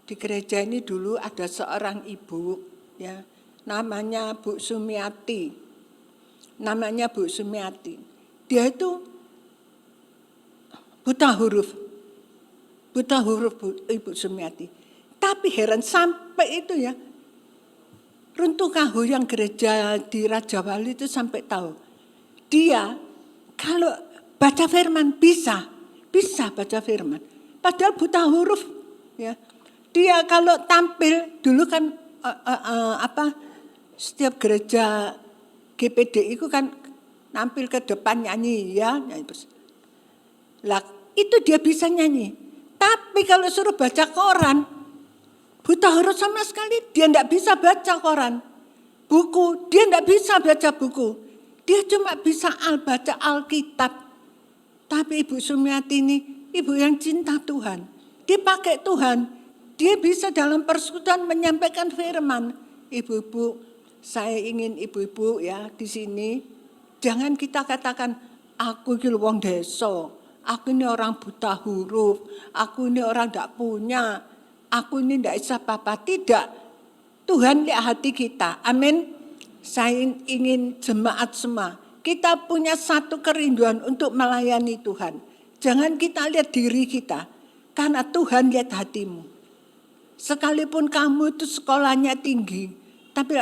di gereja ini dulu ada seorang ibu, ya, namanya Bu Sumiati. Dia itu buta huruf Ibu Sumiati. Tapi heran sampai itu ya, Runtuh Kahu yang gereja di Raja Wali itu sampai tahu. Dia kalau baca firman bisa baca firman. Padahal buta huruf, ya. Dia kalau tampil dulu kan setiap gereja GPD itu kan nampil ke depan nyanyi, ya. Lah itu dia bisa nyanyi. Tapi kalau suruh baca koran, buta huruf sama sekali, dia tidak bisa baca koran. Buku, dia tidak bisa baca buku. Dia cuma bisa baca Alkitab. Tapi Ibu Sumiati ini, ibu yang cinta Tuhan. Dia pakai Tuhan. Dia bisa dalam persekutuan menyampaikan firman. ibu-ibu, saya ingin ibu-ibu ya di sini, jangan kita katakan, aku ini wong desa, aku ini orang buta huruf, aku ini orang tidak punya, aku ini tidak bisa apa-apa. Tidak, Tuhan lihat hati kita, amin. Saya ingin jemaat semua, kita punya satu kerinduan untuk melayani Tuhan. Jangan kita lihat diri kita, karena Tuhan lihat hatimu. Sekalipun kamu itu sekolahnya tinggi, tapi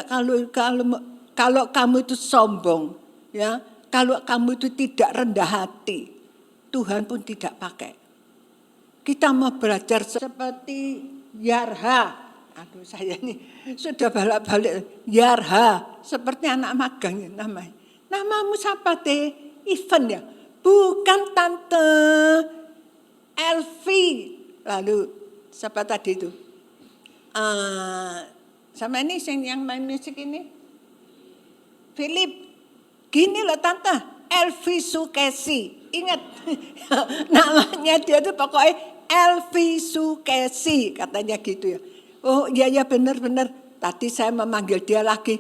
kalau kamu itu sombong, ya, kalau kamu itu tidak rendah hati, Tuhan pun tidak pakai. Kita mau belajar seperti Yarha. Aduh, saya ini sudah balik-balik. Yarha, seperti anak magang ya namanya. Namamu siapa teh? Ivan ya? Bukan Tante Elvi. Lalu siapa tadi itu? Sama ini yang main musik ini? Philip. Gini loh Tante, Elvi Sukesi. Ingat, namanya dia tuh pokoknya Elvi Sukesi, katanya gitu ya. Oh iya benar-benar. Tadi saya memanggil dia lagi.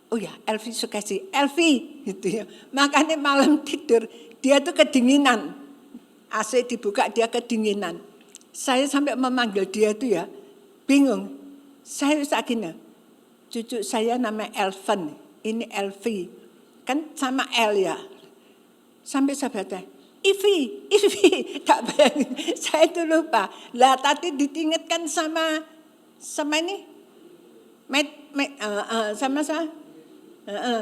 Oh ya, Elvi Sukesi, Elvi gitu ya. Makanya malam tidur dia tuh kedinginan. AC dibuka dia kedinginan. Saya sampai memanggil dia tuh ya, bingung. Saya akhirnya cucu saya namanya Elven, ini Elvi. Kan sama L ya. Sampai sahabatnya, Ivi, tak bayangin. Saya itu lupa. Lah tadi diingatkan sama ini, sama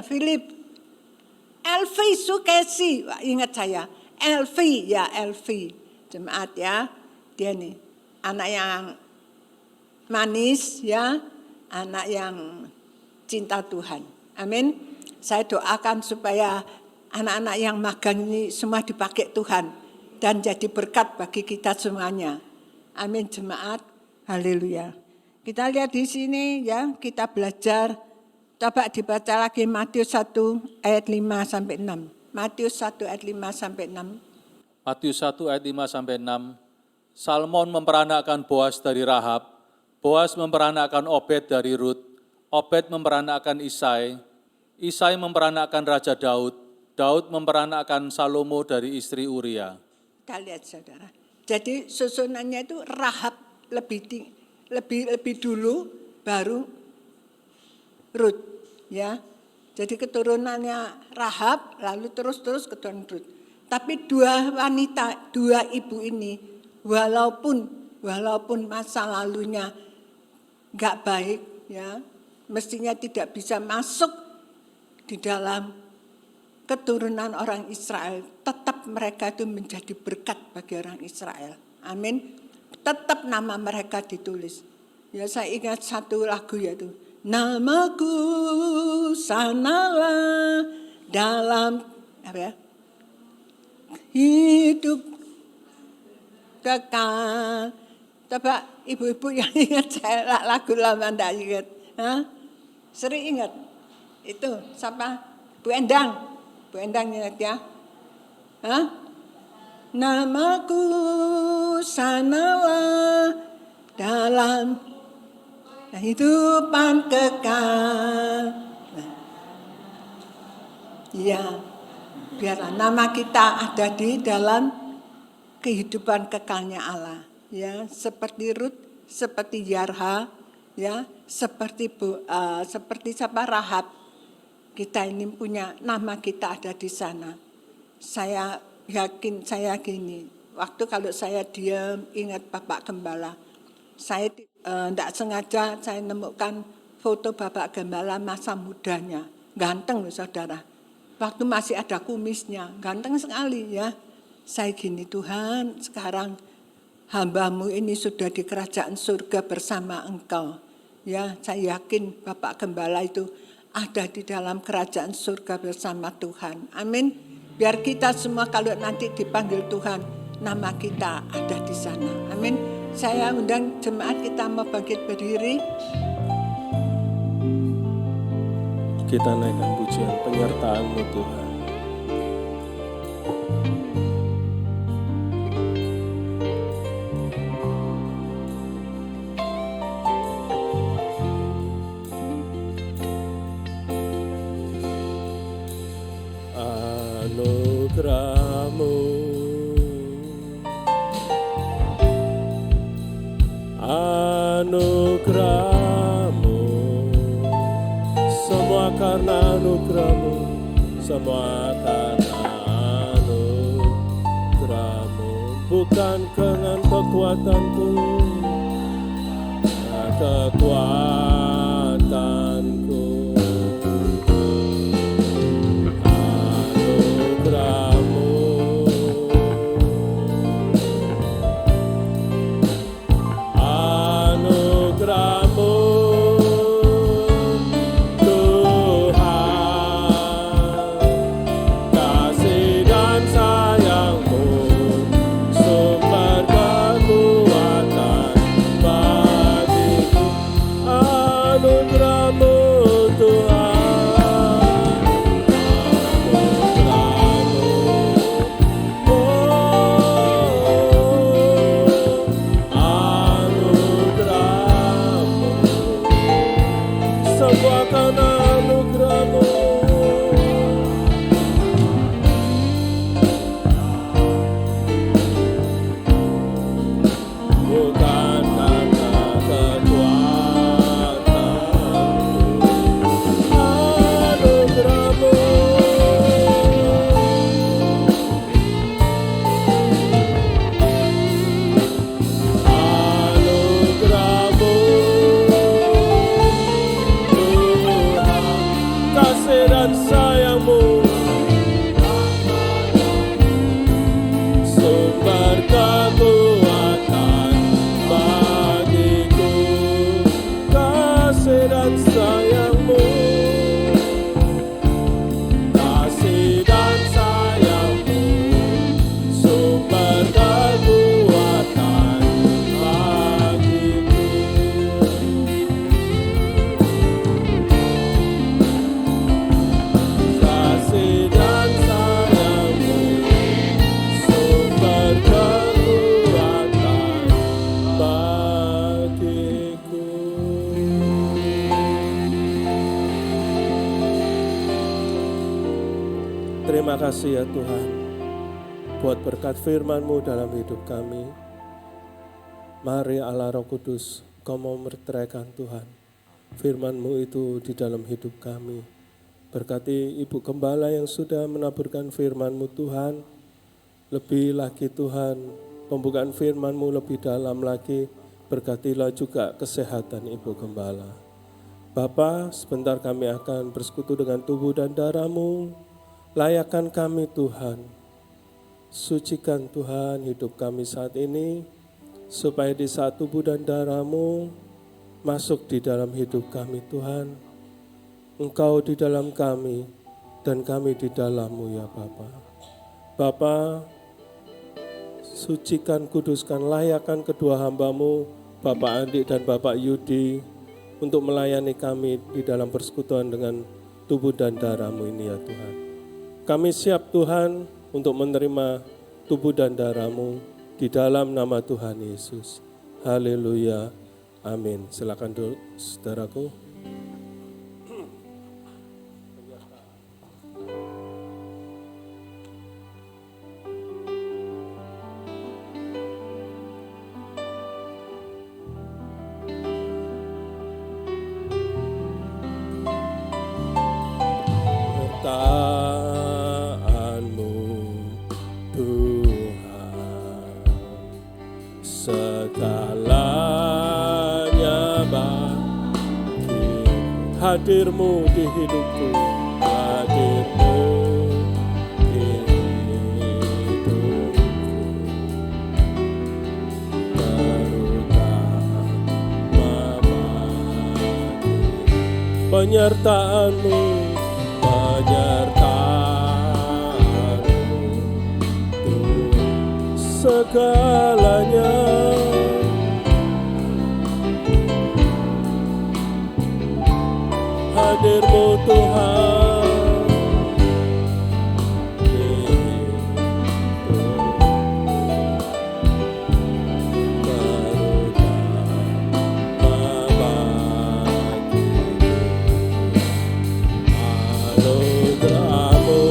Philip, Elvi Sukesi, wah, ingat saya, Elvi ya Elvi, jemaat ya, dia nih anak yang manis ya, anak yang cinta Tuhan, amin. Saya doakan supaya anak-anak yang magang ini semua dipakai Tuhan dan jadi berkat bagi kita semuanya. Amin jemaat. Haleluya. Kita lihat di sini ya, kita belajar. Coba dibaca lagi Matius 1 ayat 5 sampai 6. Matius 1 ayat 5 sampai 6. Matius 1 ayat 5 sampai 6. Salmon memperanakkan Boas dari Rahab. Boas memperanakkan Obed dari Rut. Obed memperanakkan Isai. Isai memperanakkan Raja Daud. Daud memperanakkan Salomo dari istri Uria. Kita lihat saudara. Jadi susunannya itu Rahab lebih dulu, baru Rut. Ya. Jadi keturunannya Rahab, lalu terus keturunan Rut. Tapi dua wanita, dua ibu ini, walaupun masa lalunya enggak baik, ya, mestinya tidak bisa masuk di dalam keturunan orang Israel, tetap mereka itu menjadi berkat bagi orang Israel. Amin. Tetap nama mereka ditulis. Ya saya ingat satu lagu yaitu, namaku sanalah dalam hidup kekal. Coba ibu-ibu yang ingat saya lagu lama enggak ingat. Sering ingat. Itu siapa? Bu Endang. Bu Endang ingat ya? Namaku sanalah dalam kehidupan kekal. Ya, biarlah nama kita ada di dalam kehidupan kekalnya Allah. Ya, seperti Rut, seperti Yarha, ya, seperti siapa Rahab. Kita ini punya nama kita ada di sana. Saya yakin, saya gini, waktu kalau saya diam ingat Bapak Gembala, saya tidak sengaja saya nemukan foto Bapak Gembala masa mudanya, ganteng loh saudara. Waktu masih ada kumisnya, ganteng sekali ya. Saya gini, Tuhan sekarang hamba-Mu ini sudah di kerajaan surga bersama Engkau. Ya, saya yakin Bapak Gembala itu ada di dalam kerajaan surga bersama Tuhan. Amin. Biar kita semua kalau nanti dipanggil Tuhan, nama kita ada di sana. Amin. Saya undang jemaat kita mau bangkit berdiri. Kita naikkan pujian penyertaan-Mu Tuhan. anugerah-Mu, anugerah-Mu, semua karena anugerah-Mu, semua karena anugerah-Mu, bukan dengan kekuatanku, kekuatanku. Terima kasih ya Tuhan, buat berkat firman-Mu dalam hidup kami. Mari Allah Roh Kudus, Kau mau meteraikan Tuhan, firman-Mu itu di dalam hidup kami. Berkati Ibu Gembala yang sudah menaburkan firman-Mu Tuhan, lebih lagi Tuhan, pembukaan firman-Mu lebih dalam lagi, berkatilah juga kesehatan Ibu Gembala. Bapa, sebentar kami akan bersekutu dengan tubuh dan darah-Mu. Layakkan kami Tuhan, sucikan Tuhan hidup kami saat ini, supaya di saat tubuh dan darah-Mu masuk di dalam hidup kami Tuhan. Engkau di dalam kami, dan kami di dalam-Mu ya Bapa. Bapa, sucikan, kuduskan, layakkan kedua hamba-Mu, Bapak Andi dan Bapak Yudi, untuk melayani kami di dalam persekutuan dengan tubuh dan darah-Mu ini ya Tuhan. Kami siap Tuhan untuk menerima tubuh dan darah-Mu di dalam nama Tuhan Yesus. Haleluya. Amin. Silakan dulu saudaraku. Hadir-Mu di hidupku, hadir-Mu di hidupku, terutama bagi penyertaan-Mu, Tuhan segalanya. Hadir-Mu Tuhan di hidupku, terutama bagiku. Anugerah-Mu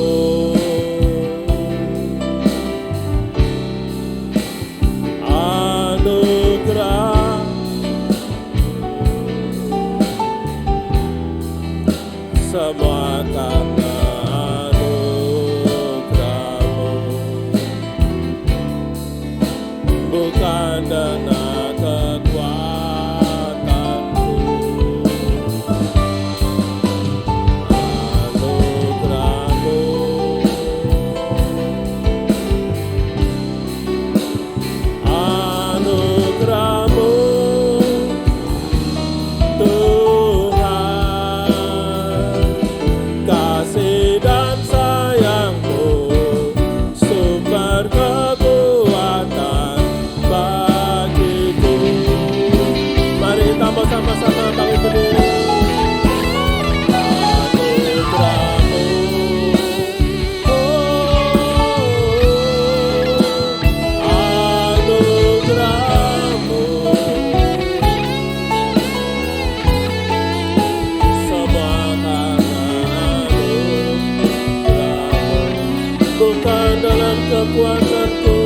dalam kekuatanku,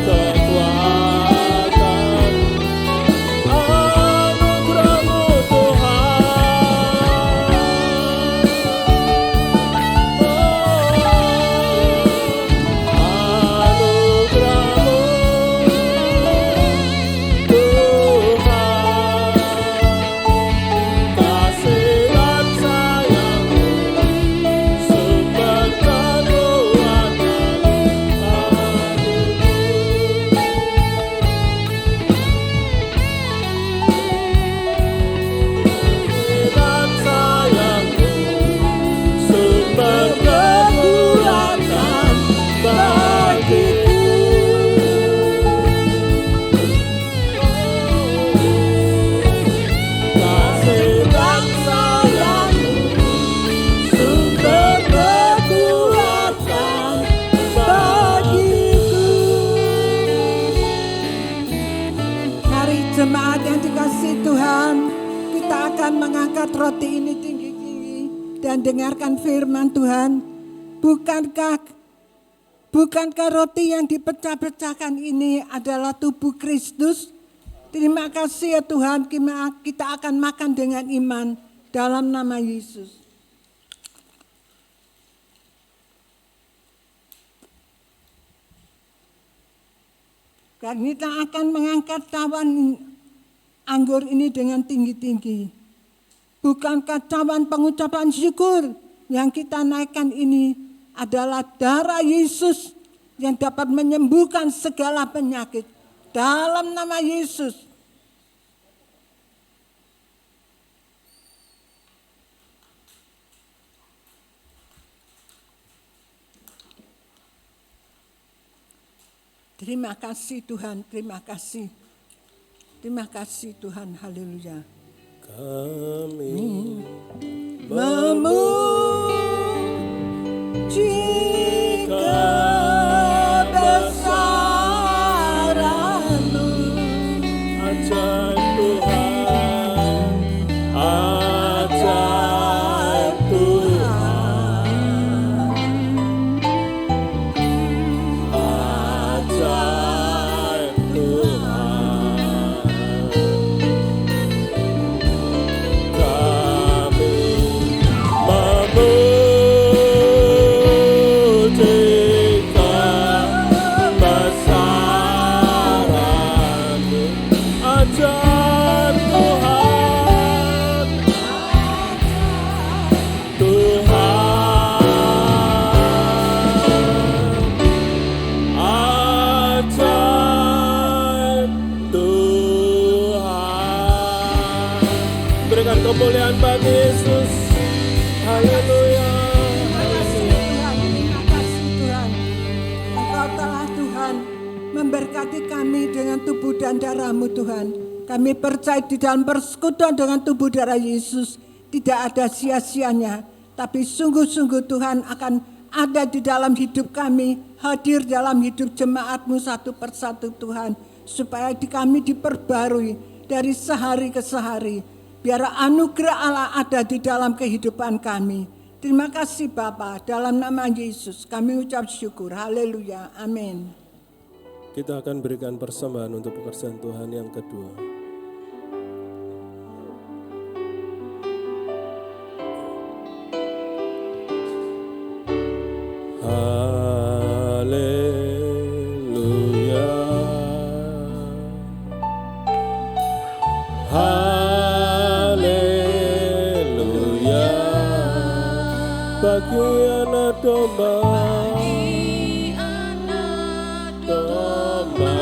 kekuatan anugerah-Mu Tuhan. Anugerah-Mu Tuhan, kasih dan sayang-Mu sumber kekuatan dan sayang-Mu sumber kekuatan bagiku. Kasih dan sayang-Mu sumber kekuatan bagiku. Mari jemaat yang dikasihi Tuhan, kita akan mengangkat roti ini tinggi-tinggi dan dengarkan firman Tuhan. Bukankah roti yang dipecah-pecahkan ini adalah tubuh Kristus? Terima kasih ya Tuhan, kita akan makan dengan iman dalam nama Yesus. Dan kita akan mengangkat cawan anggur ini dengan tinggi-tinggi. Bukankah cawan pengucapan syukur yang kita naikkan ini adalah darah Yesus yang dapat menyembuhkan segala penyakit. Dalam nama Yesus. Terima kasih Tuhan, terima kasih. Terima kasih Tuhan, haleluya. Kami Memuji kebesaran-Mu. ajaib Tuhan, ajaib Tuhan, ajaib Tuhan. Kami memuji kebesaran-Mu, ajaib Tuhan, Tuhan, ajaib Tuhan. Berikan kemuliaan bagi Yesus. Haleluya. Terima kasih Tuhan, terima kasih Tuhan. Engkau telah Tuhan memberkati kami dengan tubuh dan darah-Mu Tuhan. Kami percaya di dalam persekutuan dengan tubuh darah Yesus tidak ada sia-sianya. Tapi sungguh-sungguh Tuhan akan ada di dalam hidup kami, hadir dalam hidup jemaat-Mu satu persatu Tuhan. Supaya kami diperbarui dari sehari ke sehari. Biar anugerah Allah ada di dalam kehidupan kami. Terima kasih Bapa, dalam nama Yesus kami ucap syukur. Haleluya, amin. Kita akan berikan persembahan untuk pekerjaan Tuhan yang kedua. Haleluya. Haleluya. Bagi anak domba, domba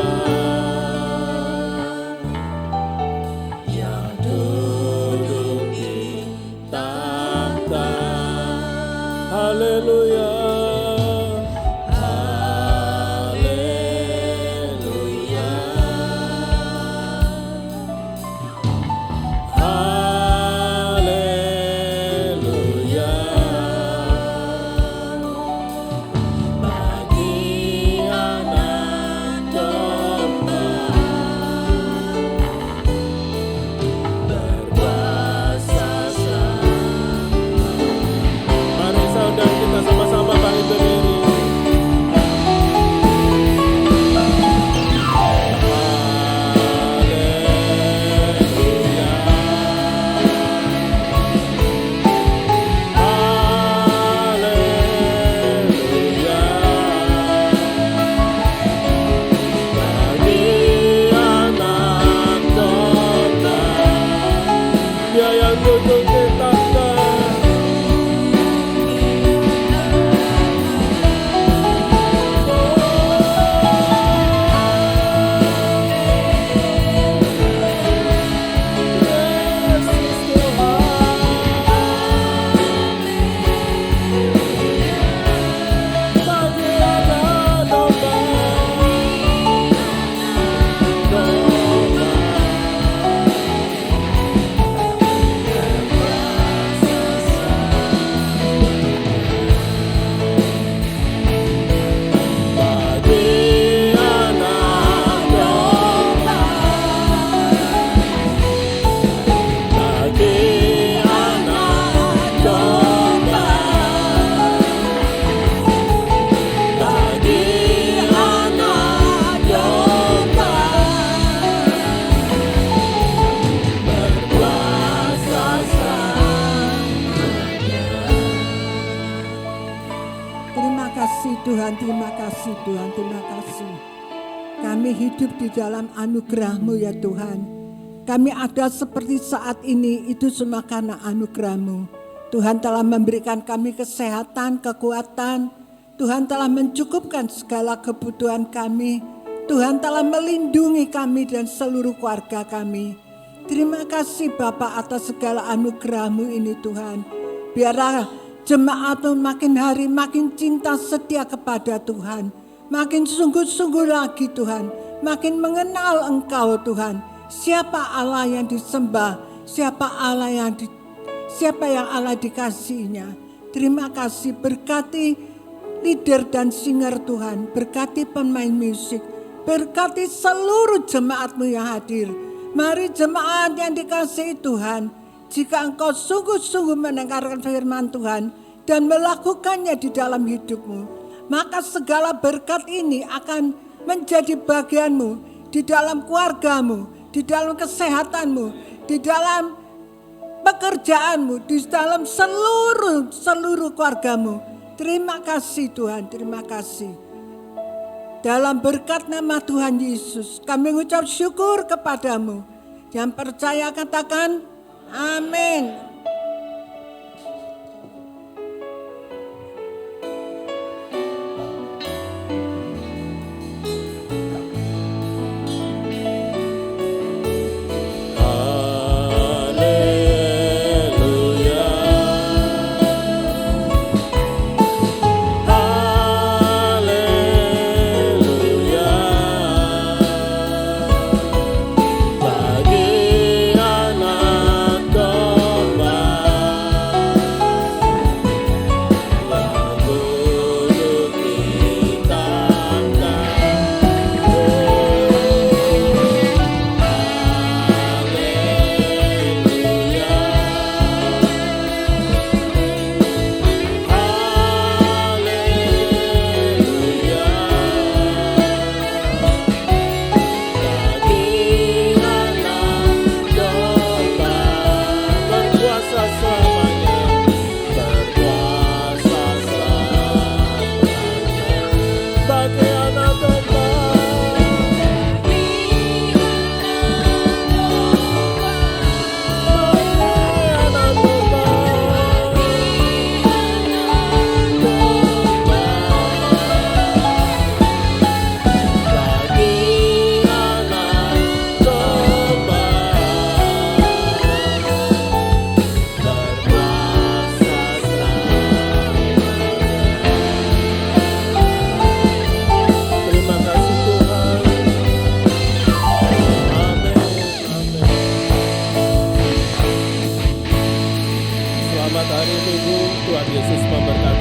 terima kasih Tuhan, terima kasih. Kami hidup di dalam anugerah-Mu ya Tuhan. Kami ada seperti saat ini, itu semua karena anugerah-Mu. Tuhan telah memberikan kami kesehatan, kekuatan. Tuhan telah mencukupkan segala kebutuhan kami. Tuhan telah melindungi kami dan seluruh keluarga kami. Terima kasih Bapa atas segala anugerah-Mu ini Tuhan. Biarlah jemaat-Mu makin hari makin cinta setia kepada Tuhan. Makin sungguh-sungguh lagi Tuhan. Makin mengenal Engkau Tuhan. Siapa Allah yang disembah, siapa yang Allah dikasihinya. Terima kasih, berkati leader dan singer Tuhan, berkati pemain musik, berkati seluruh jemaat-Mu yang hadir. Mari jemaat yang dikasihi Tuhan, jika engkau sungguh-sungguh mendengarkan firman Tuhan dan melakukannya di dalam hidupmu, maka segala berkat ini akan menjadi bagianmu di dalam keluargamu, di dalam kesehatanmu, di dalam pekerjaanmu, di dalam seluruh keluargamu. Terima kasih Tuhan, terima kasih. Dalam berkat nama Tuhan Yesus, kami mengucap syukur kepadamu. Yang percaya katakan, amin. Selamat hari Minggu, Tuhan Yesus memberkati.